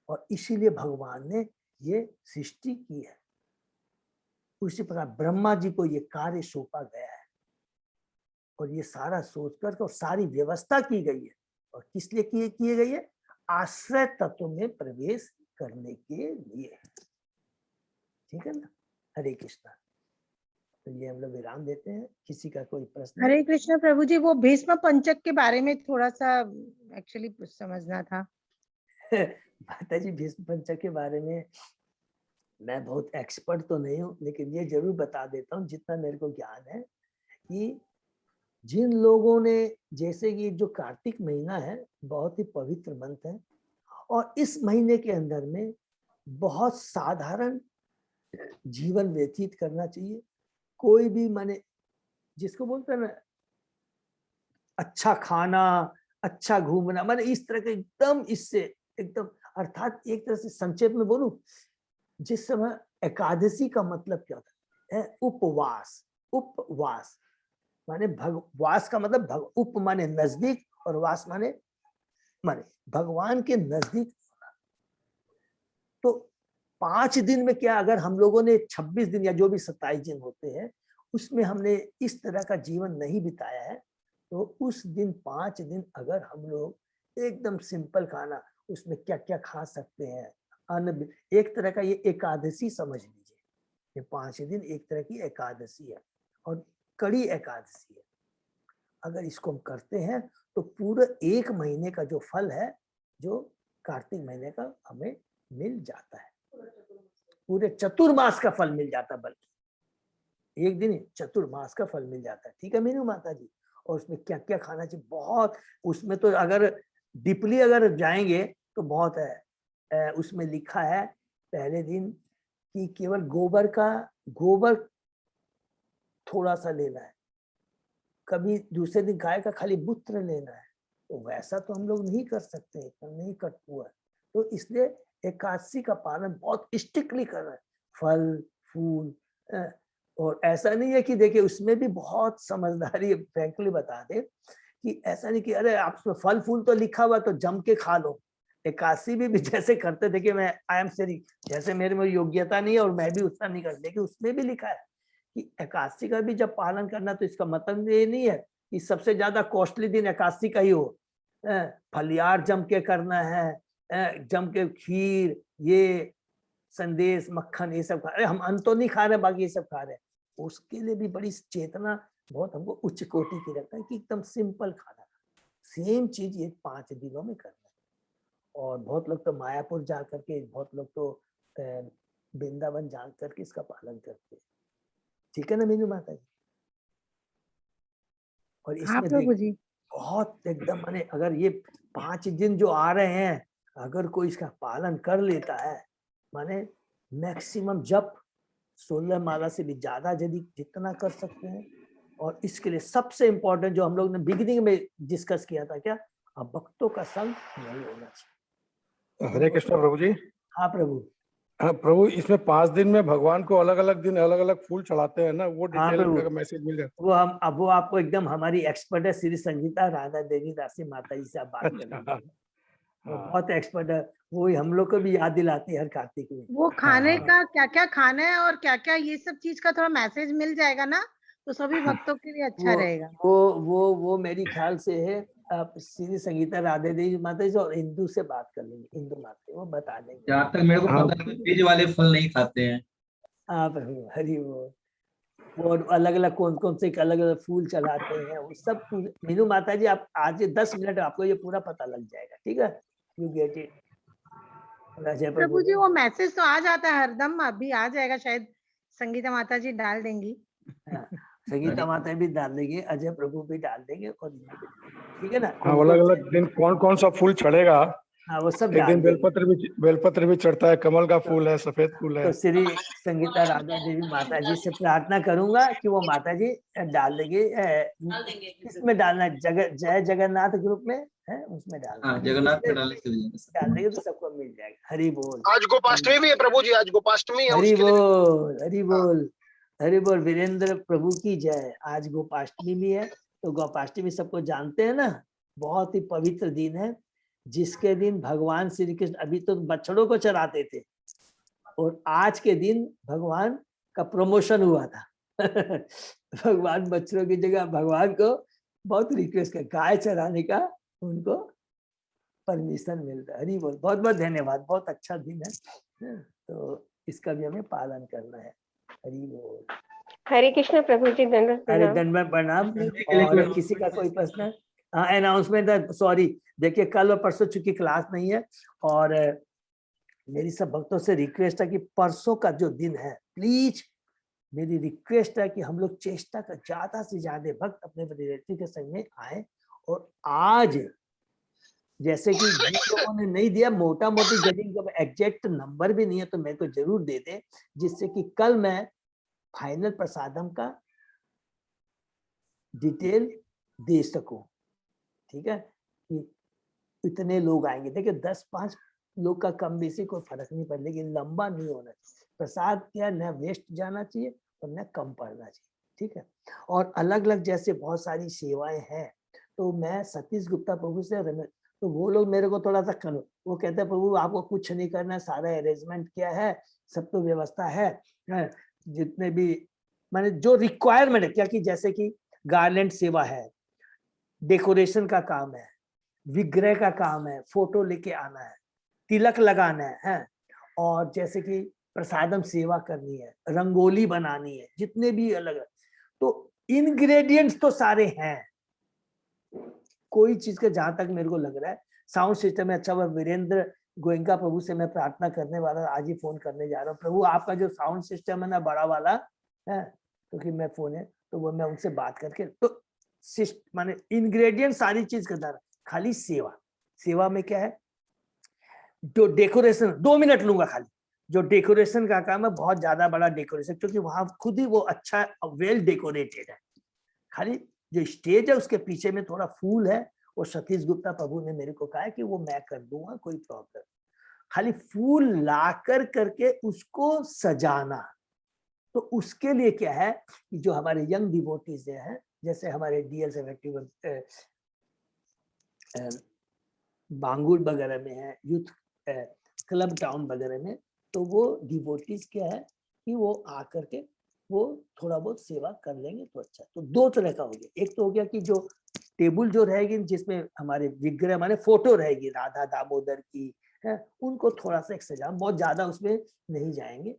और इसीलिए भगवान ने ये सृष्टि की है। उसी प्रकार ब्रह्मा जी को ये कार्य सौंपा गया है और ये सारा सोच कर और सारी व्यवस्था की गई है। और किस लिए की गई है? आश्रय तत्व में प्रवेश करने के लिए। ठीक है ना? हरे कृष्णा। तो ये हम लोग विराम देते हैं। किसी का कोई प्रश्न? हरे कृष्णा प्रभु जी, वो भीष्म पंचक के बारे में थोड़ा सा एक्चुअली समझना था। माता जी, भीष्म पंचक के बारे में मैं बहुत एक्सपर्ट तो नहीं हूँ, लेकिन ये जरूर बता देता हूँ जितना मेरे को ज्ञान है कि जिन लोगों ने, जैसे कि जो कार्तिक महीना है बहुत ही पवित्र मंथ है, और इस महीने के अंदर में बहुत साधारण जीवन व्यतीत करना चाहिए। कोई भी, माने जिसको बोलते हैं ना, अच्छा खाना, अच्छा घूमना, माने इस तरह के एकदम, इससे एकदम, अर्थात एक तरह से संक्षेप में बोलूं, जिस समय एकादशी का मतलब क्या होता है? उपवास। उपवास माने वास का मतलब उप माने नजदीक और वास माने भगवान के नजदीक। तो 5 दिन में क्या, अगर हम लोगों ने 26 दिन या जो भी 27 दिन होते हैं उसमें हमने इस तरह का जीवन नहीं बिताया है, तो उस दिन 5 दिन अगर हम लोग एकदम सिंपल खाना, उसमें क्या क्या खा सकते हैं, अन्न एक तरह का ये एकादशी समझ लीजिए, ये 5 दिन एक तरह की एकादशी है और कड़ी एकादशी है। अगर इसको हम करते हैं तो पूरे 1 महीने का जो फल है, जो कार्तिक महीने का हमें मिल जाता है, पूरे चतुर्मास का फल मिल जाता है, बल्कि एक दिन चतुर्मास का फल मिल जाता है। ठीक है मीनू माता जी। और उसमें क्या क्या खाना चाहिए, बहुत उसमें तो अगर डीपली अगर जाएंगे तो बहुत है। उसमें लिखा है पहले दिन कि केवल गोबर थोड़ा सा लेना है, कभी दूसरे दिन गाय का खाली मूत्र लेना है। तो वैसा तो हम लोग नहीं कर सकते, नहीं कर हुआ, तो इसलिए एकादशी का पालन बहुत स्ट्रिक्टली करना है। फल फूल और ऐसा नहीं है कि देखिए उसमें भी बहुत समझदारी, फ्रैंकली बता दे कि ऐसा नहीं कि अरे आप उसमें फल फूल तो लिखा हुआ तो जम के खा लो। एकादशी भी जैसे करते, देखिए मैं आई एम सॉरी, जैसे मेरे में योग्यता नहीं है और मैं भी उतना नहीं कर, लेकिन उसमें भी लिखा है कि एकादशी का भी जब पालन करना, तो इसका मतलब ये नहीं है कि सबसे ज्यादा कॉस्टली दिन एकादशी का ही हो। फलियार जम के करना है, जम के खीर, ये संदेश मक्खन ये सब खा रहे, हम अन्न तो नहीं खा रहे, बाकी ये सब खा रहे। उसके लिए भी बड़ी चेतना बहुत हमको उच्च कोटि की रखता है कि एकदम सिंपल खाना, सेम चीज ये 5 दिनों में करना है। और बहुत लोग तो मायापुर जा करके, बहुत लोग तो वृंदावन जा करके इसका पालन करते हैं। ठीक है ना मीनू माता जी। और हाँ इसमें प्रभु जी। बहुत एकदम माने अगर ये 5 दिन जो आ रहे हैं, अगर कोई इसका पालन कर लेता है, माने मैक्सिमम जप 16 माला से भी ज्यादा यदि जितना कर सकते हैं। और इसके लिए सबसे इम्पोर्टेंट जो हम लोग ने बिगिनिंग में डिस्कस किया था, क्या, अब भक्तों का संग नहीं होना चाहिए। हरे कृष्णा प्रभु जी। हाँ प्रभु। हाँ प्रभु, इसमें 5 दिन में भगवान को अलग अलग दिन अलग अलग फूल चढ़ाते हैं ना, वो हाँ डिटेल प्रभु, का मैसेज मिल जाता वो हम अब वो आपको एकदम हमारी एक्सपर्ट है श्री संगीता राधा देवी दासी माता जी से आप बात है। कर अच्छा, लीजिए, वो हाँ, बहुत एक्सपर्ट है। वो ही हम लोग को भी याद दिलाती है हर कार्तिक में। वो खाने हाँ। का क्या क्या खाना है और क्या क्या ये सब चीज का थोड़ा मैसेज मिल जाएगा ना, तो सभी भक्तों के लिए अच्छा वो रहेगा। वो मेरी ख्याल से है, आप श्री संगीता राधे देवी माता जी और इंदू से बात कर लेंगे, इंदू माता वो बता देंगे। जहाँ तक मेरे को हाँ। पता है बीज वाले फल नहीं खाते हैं। आप हरि वो अलग अलग कौन कौन से अलग अलग फूल चढ़ाते हैं, वो सब मीनू माता जी आप आज 10 मिनट आपको ये पूरा पता लग जाएगा। ठीक है, यू गेट इट। अजय प्रभु जी वो मैसेज तो आ जाता है हरदम, अभी आ जाएगा शायद, संगीता माता जी डाल देंगी। हाँ, संगीता माता भी डाल देंगे, अजय प्रभु भी डाल देंगे और इंदू भी। ठीक है ना, हाँ, कौन अलग कौन अलग दिन कौन कौन सा फूल चढ़ेगा। हाँ वो सब एक डाल दिन देंगे। बेलपत्र भी चढ़ता है, कमल का फूल है, सफेद फूल है। तो श्री संगीता राधा देवी माता जी से प्रार्थना करूंगा कि वो माता जी डाल देंगे। इसमें डालना है, जय जगन्नाथ ग्रुप में है, उसमें डालना हाँ, है, जगन्नाथ में उसमें डालने से भी डाल देंगे तो सबको मिल जाएगा। हरि बोल। आज गोपाष्टमी भी है प्रभु जी, आज गोपाष्टमी है, हरि उसके लिए भी बोल, हरि बोल, हरि बोल। वीरेंद्र प्रभु की जय। आज गोपाष्टमी भी है, तो गोपाष्टमी सबको जानते हैं ना, बहुत ही पवित्र दिन है, जिसके दिन भगवान श्री कृष्ण अभी तो बछड़ों को चराते थे, और आज के दिन भगवान का प्रमोशन हुआ था। भगवान बछड़ों की जगह भगवान को बहुत रिक्वेस्ट कर गाय चराने का उनको परमिशन मिलता है। हरि बोल, बहुत बहुत धन्यवाद, बहुत अच्छा दिन है, तो इसका भी हमें पालन करना है। हरि बोल। हरे कृष्ण प्रभु जी, दंडवत अरे प्रणाम। दंडवत प्रणाम। के लिए और किसी का कोई प्रश्न? हाँ, अनाउंसमेंट है, सॉरी, देखिए कल और परसों चूंकि क्लास नहीं है, और मेरी सब भक्तों से रिक्वेस्ट है कि परसों का जो दिन है, प्लीज मेरी रिक्वेस्ट है कि हम लोग चेष्टा कर ज्यादा से ज्यादा भक्त अपने रिलेटिव के संग में आए। और आज जैसे कि जिन लोगों ने नहीं दिया, मोटा मोटी यदि एग्जैक्ट नंबर भी नहीं है तो मेरे को जरूर दे दे, जिससे कि कल मैं फाइनल प्रसादम का डिटेल दे सकूं। ठीक है, कि इतने लोग आएंगे, देखिए 10-5 लोग का कम बेसी कोई फर्क नहीं पड़े, लेकिन लंबा नहीं होना चाहिए। प्रसाद क्या न वेस्ट जाना चाहिए और न कम पड़ना चाहिए। ठीक है, और अलग अलग जैसे बहुत सारी सेवाएं हैं, तो मैं सतीश गुप्ता प्रभु से तो वो लोग मेरे को थोड़ा सा करो, वो कहते हैं प्रभु आपको कुछ नहीं करना है, सारा अरेंजमेंट किया है, सब तो व्यवस्था है, जितने भी माने जो रिक्वायरमेंट है, क्या कि जैसे कि गार्लैंड सेवा है, डेकोरेशन का काम है, विग्रह का काम है, फोटो लेके आना है, तिलक लगाना है, और जैसे कि प्रसादम सेवा करनी है, रंगोली बनानी है, जितने भी अलग है, तो इंग्रेडिएंट्स तो सारे हैं। कोई चीज का जहां तक मेरे को लग रहा है साउंड सिस्टम है अच्छा। वह वीरेंद्र गोयनका प्रभु से मैं प्रार्थना करने वाला, आज ही फोन करने जा रहा हूँ, प्रभु आपका जो साउंड सिस्टम है ना बड़ा वाला है, क्योंकि मैं फोन है तो वो मैं उनसे बात करके, तो माने इंग्रेडिएंट सारी चीज करता रहा, खाली सेवा। सेवा में क्या है, जो डेकोरेशन 2 मिनट लूंगा खाली, जो डेकोरेशन का काम है बहुत ज्यादा बड़ा डेकोरेशन, क्योंकि वहां खुद ही वो अच्छा वेल डेकोरेटेड है। खाली जो स्टेज है उसके पीछे में थोड़ा फूल है, और सतीश गुप्ता प्रभु ने मेरे को कहा है कि वो मैं कर दूंगा, कोई प्रॉब्लम। खाली फूल लाकर करके उसको सजाना, तो उसके लिए क्या है कि जो हमारे यंग डिवोटीज हैं, जैसे हमारे डीएल इफेक्टिव बांगुर वगैरह में है, यूथ क्लब टाउन वगैरह में, तो वो डिवोटीज क्या है कि वो आकर के वो थोड़ा बहुत सेवा कर लेंगे तो अच्छा। तो 2 तरह का हो गया, एक तो हो गया कि जो टेबल जो रहेगी जिसमें हमारे विग्रह माने फोटो रहेगी राधा दामोदर की है, उनको थोड़ा सा एक सजा, बहुत ज्यादा उसमें नहीं जाएंगे,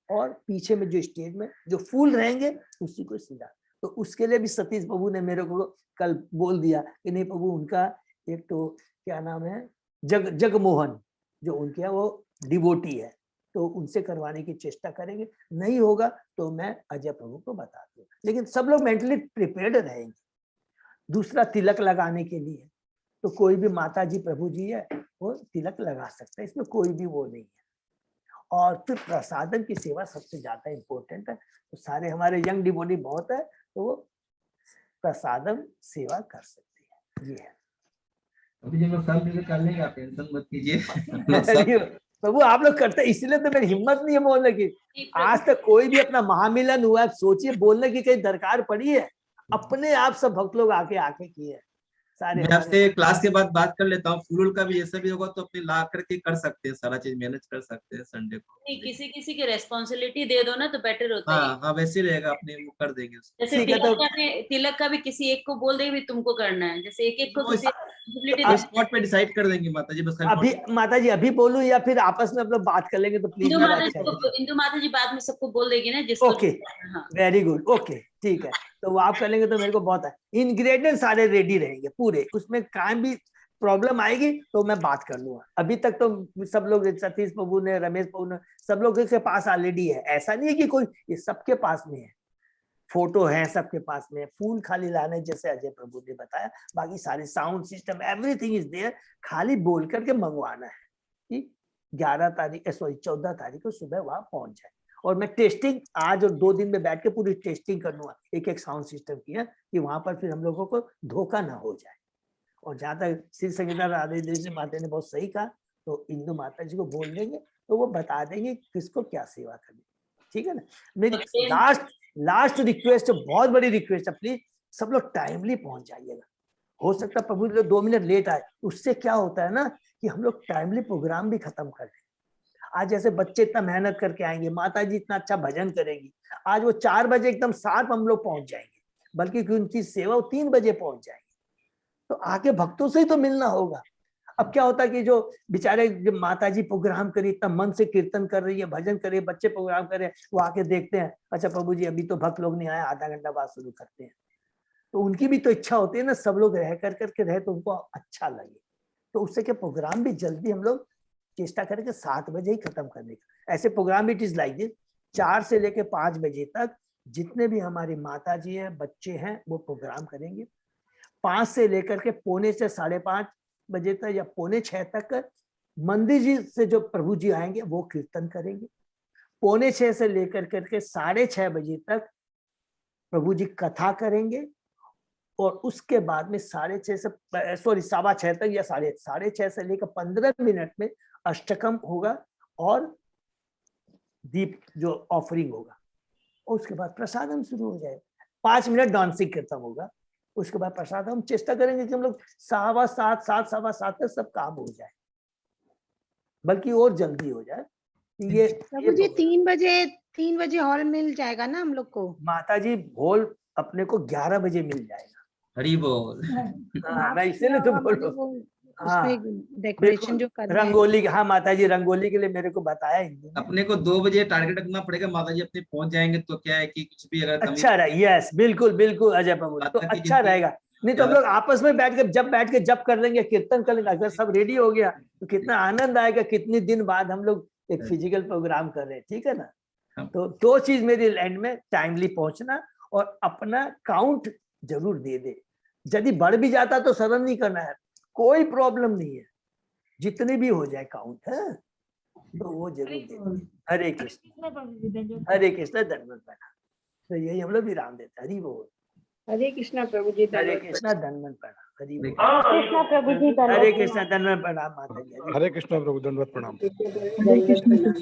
और पीछे में जो स्टेज में जो फूल रहेंगे उसी को सजा। तो उसके लिए भी सतीश प्रभु ने मेरे को कल बोल दिया कि नहीं प्रभु, उनका एक तो क्या नाम है जगमोहन, जो उनके यहाँ वो डिवोटी है, तो उनसे करवाने की चेष्टा करेंगे। नहीं होगा तो मैं अजय प्रभु को बता दूंगा, लेकिन सब लोग मेंटली प्रिपेयर्ड रहेंगे। दूसरा तिलक लगाने के लिए, तो कोई भी माता जी प्रभु जी है वो तिलक लगा सकता है, इसमें कोई भी वो नहीं है। और फिर प्रसादन की सेवा सबसे ज्यादा इम्पोर्टेंट है, तो सारे हमारे यंग डिवोटी बहुत है, तो वो प्रसादम सेवा कर सकते हैं। ये है अभी जो लोग सब मिलकर कर लेंगे, आप टेंशन मत कीजिए। हम लोग सब प्रभु, आप लोग करते हैं, इसलिए तो मेरी हिम्मत नहीं है बोलने की। आज तक कोई भी अपना महामिलन हुआ है, सोचिए बोलने की कहीं दरकार पड़ी है, अपने आप सब भक्त लोग आके आके किए सारे। मैं आपसे क्लास के बाद बात कर लेता हूँ, फूल का भी जैसा भी होगा तो अपने ला करके कर सकते हैं, सारा चीज मैनेज कर सकते हैं संडे को। नहीं, किसी किसी की रेस्पॉन्सिबिलिटी दे दो ना तो बेटर होता है। हाँ हाँ, वैसे ही रहेगा, अपने वो कर देंगे उसको। जैसे ठीक है, तिलक का भी किसी एक को बोल देंगे भी तुमको करना है, जैसे एक एक को वो किसी तो स्पॉट पे डिसाइड कर देंगे माता जी, बस अभी माता जी अभी बोलूं या फिर आपस में हम लोग बात कर लेंगे, तो प्लीज इंदु मेरा माता अच्छा जी है। इंदु माता जी बाद में सबको बोल देगी ना जिसको। ओके, हाँ वेरी गुड, ओके ठीक है, तो वो आप कर लेंगे तो मेरे को बहुत है। इंग्रेडिएंट सारे रेडी रहेंगे पूरे, उसमें काम भी प्रॉब्लम आएगी तो मैं बात कर लूंगा। अभी तक तो सब लोग, सतीश प्रभु ने, रमेश प्रभु ने, सब लोग के पास ऑलरेडी है, ऐसा नहीं है कि कोई, ये सबके पास में है, फोटो है सबके पास में, फूल खाली लाने जैसे अजय प्रभु ने बताया, बाकी सारे sound system everything is there, खाली बोल करके मंगवाना है कि 14 तारीख को सुबह वहां पहुंच जाए। और मैं टेस्टिंग आज और 2 दिन में बैठ के पूरी टेस्टिंग करूंगा एक एक साउंड सिस्टम की है, कि वहां पर फिर हम लोगों को धोखा ना हो जाए। और जहां तक श्री संगीता राधे देवी माता ने बहुत सही कहा, तो इंदु माता जी को बोल देंगे तो वो बता देंगे किसको क्या सेवा करनी, ठीक है ना। मेरी लास्ट रिक्वेस्ट, बहुत बड़ी रिक्वेस्ट है, प्लीज सब लोग टाइमली पहुंच जाइएगा। हो सकता है प्रभु 2 मिनट लेट आए, उससे क्या होता है ना कि हम लोग टाइमली प्रोग्राम भी खत्म कर दें। आज जैसे बच्चे इतना मेहनत करके आएंगे, माता जी इतना अच्छा भजन करेंगी, आज वो 4 बजे एकदम शार्प हम लोग पहुंच जाएंगे, बल्कि उनकी सेवा 3 बजे पहुंच जाएंगे, तो आके भक्तों से ही तो मिलना होगा। अब क्या होता है कि जो बेचारे माता जी प्रोग्राम करी, इतना मन से कीर्तन कर रही है, भजन कर रही है, बच्चे प्रोग्राम कर रहे हैं, वो आके देखते हैं अच्छा प्रभु जी अभी तो भक्त लोग नहीं आए, आधा घंटा बाद शुरू करते हैं। तो उनकी भी तो इच्छा होती है ना, सब लोग रह करके रहे तो उनको अच्छा लगे, तो उससे क्या प्रोग्राम भी जल्दी हम लोग चेष्टा करें कि 7 बजे ही खत्म करने का। ऐसे program it is like this, 4 से लेके 5 बजे तक जितने भी हमारी माता जी हैं, बच्चे हैं, वो प्रोग्राम करेंगे। 5 से लेकर के 5:45 से 5:30 बजे तक या 5:45 तक मंदिर जी से जो प्रभु जी आएंगे वो कीर्तन करेंगे। 5:45 से लेकर करके 6:30 बजे तक प्रभु जी कथा करेंगे, और उसके बाद में 6:30 से 6:15 तक या 6:30 से लेकर 15 मिनट में अष्टकम होगा और दीप जो ऑफरिंग होगा, और उसके बाद प्रसादम शुरू हो जाएगा। 5 मिनट डांसिंग कीर्तन होगा, उसके बाद प्रसाद। हम चेष्टा करेंगे कि हम लोग 7:15 7:15 तक सब काम हो जाए, बल्कि और जल्दी हो जाए। ये प्रभु जी 3 बजे हॉल मिल जाएगा ना हम लोग को? माता जी हॉल अपने को 11 बजे मिल जाएगा। हरी बोल। हाँ, मैं इसीलिए तो बोल रहा हूँ। हाँ, उसमें डेकोरेशन बिल्कुल। जो करना है। रंगोली, हाँ माता जी रंगोली के लिए मेरे को बताया इन्होंने। अपने को 2 बजे टारगेट रखना पड़ेगा, माता जी अपने पहुंच जाएंगे तो क्या है कि कुछ भी अगर कमी अच्छा रहे, यस बिल्कुल बिल्कुल अजय प्रभु, तो माता की अच्छा जितनी रहेगा। नहीं तो हम लोग आपस में बैठ के जब कर लेंगे, कीर्तन कर लेंगे, अगर सब रेडी हो गया तो कितना आनंद आएगा, कितने दिन बाद हम लोग एक फिजिकल प्रोग्राम कर रहे हैं, ठीक है ना। हाँ। तो दो चीज मेरी लैंड में, टाइमली पहुंचना और अपना काउंट जरूर दे दे। यदि बढ़ भी जाता तो शर्म नहीं करना है, कोई प्रॉब्लम नहीं है, जितने भी हो जाए काउंट है तो वो जरूर दे। हरे कृष्ण, हरे कृष्ण, धन्यवाद प्रणाम। तो यही हम लोग विराम देते हैं। हरि बोल। हरे कृष्णा प्रभु जी हरे कृष्णा, धन्यवाद प्रणाम। हरि बोल। कृष्णा प्रभु जी हरे कृष्णा, धन्यवाद प्रणाम माता जी। हरे कृष्ण प्रभु, दंडवत प्रणाम। धन्यवाद।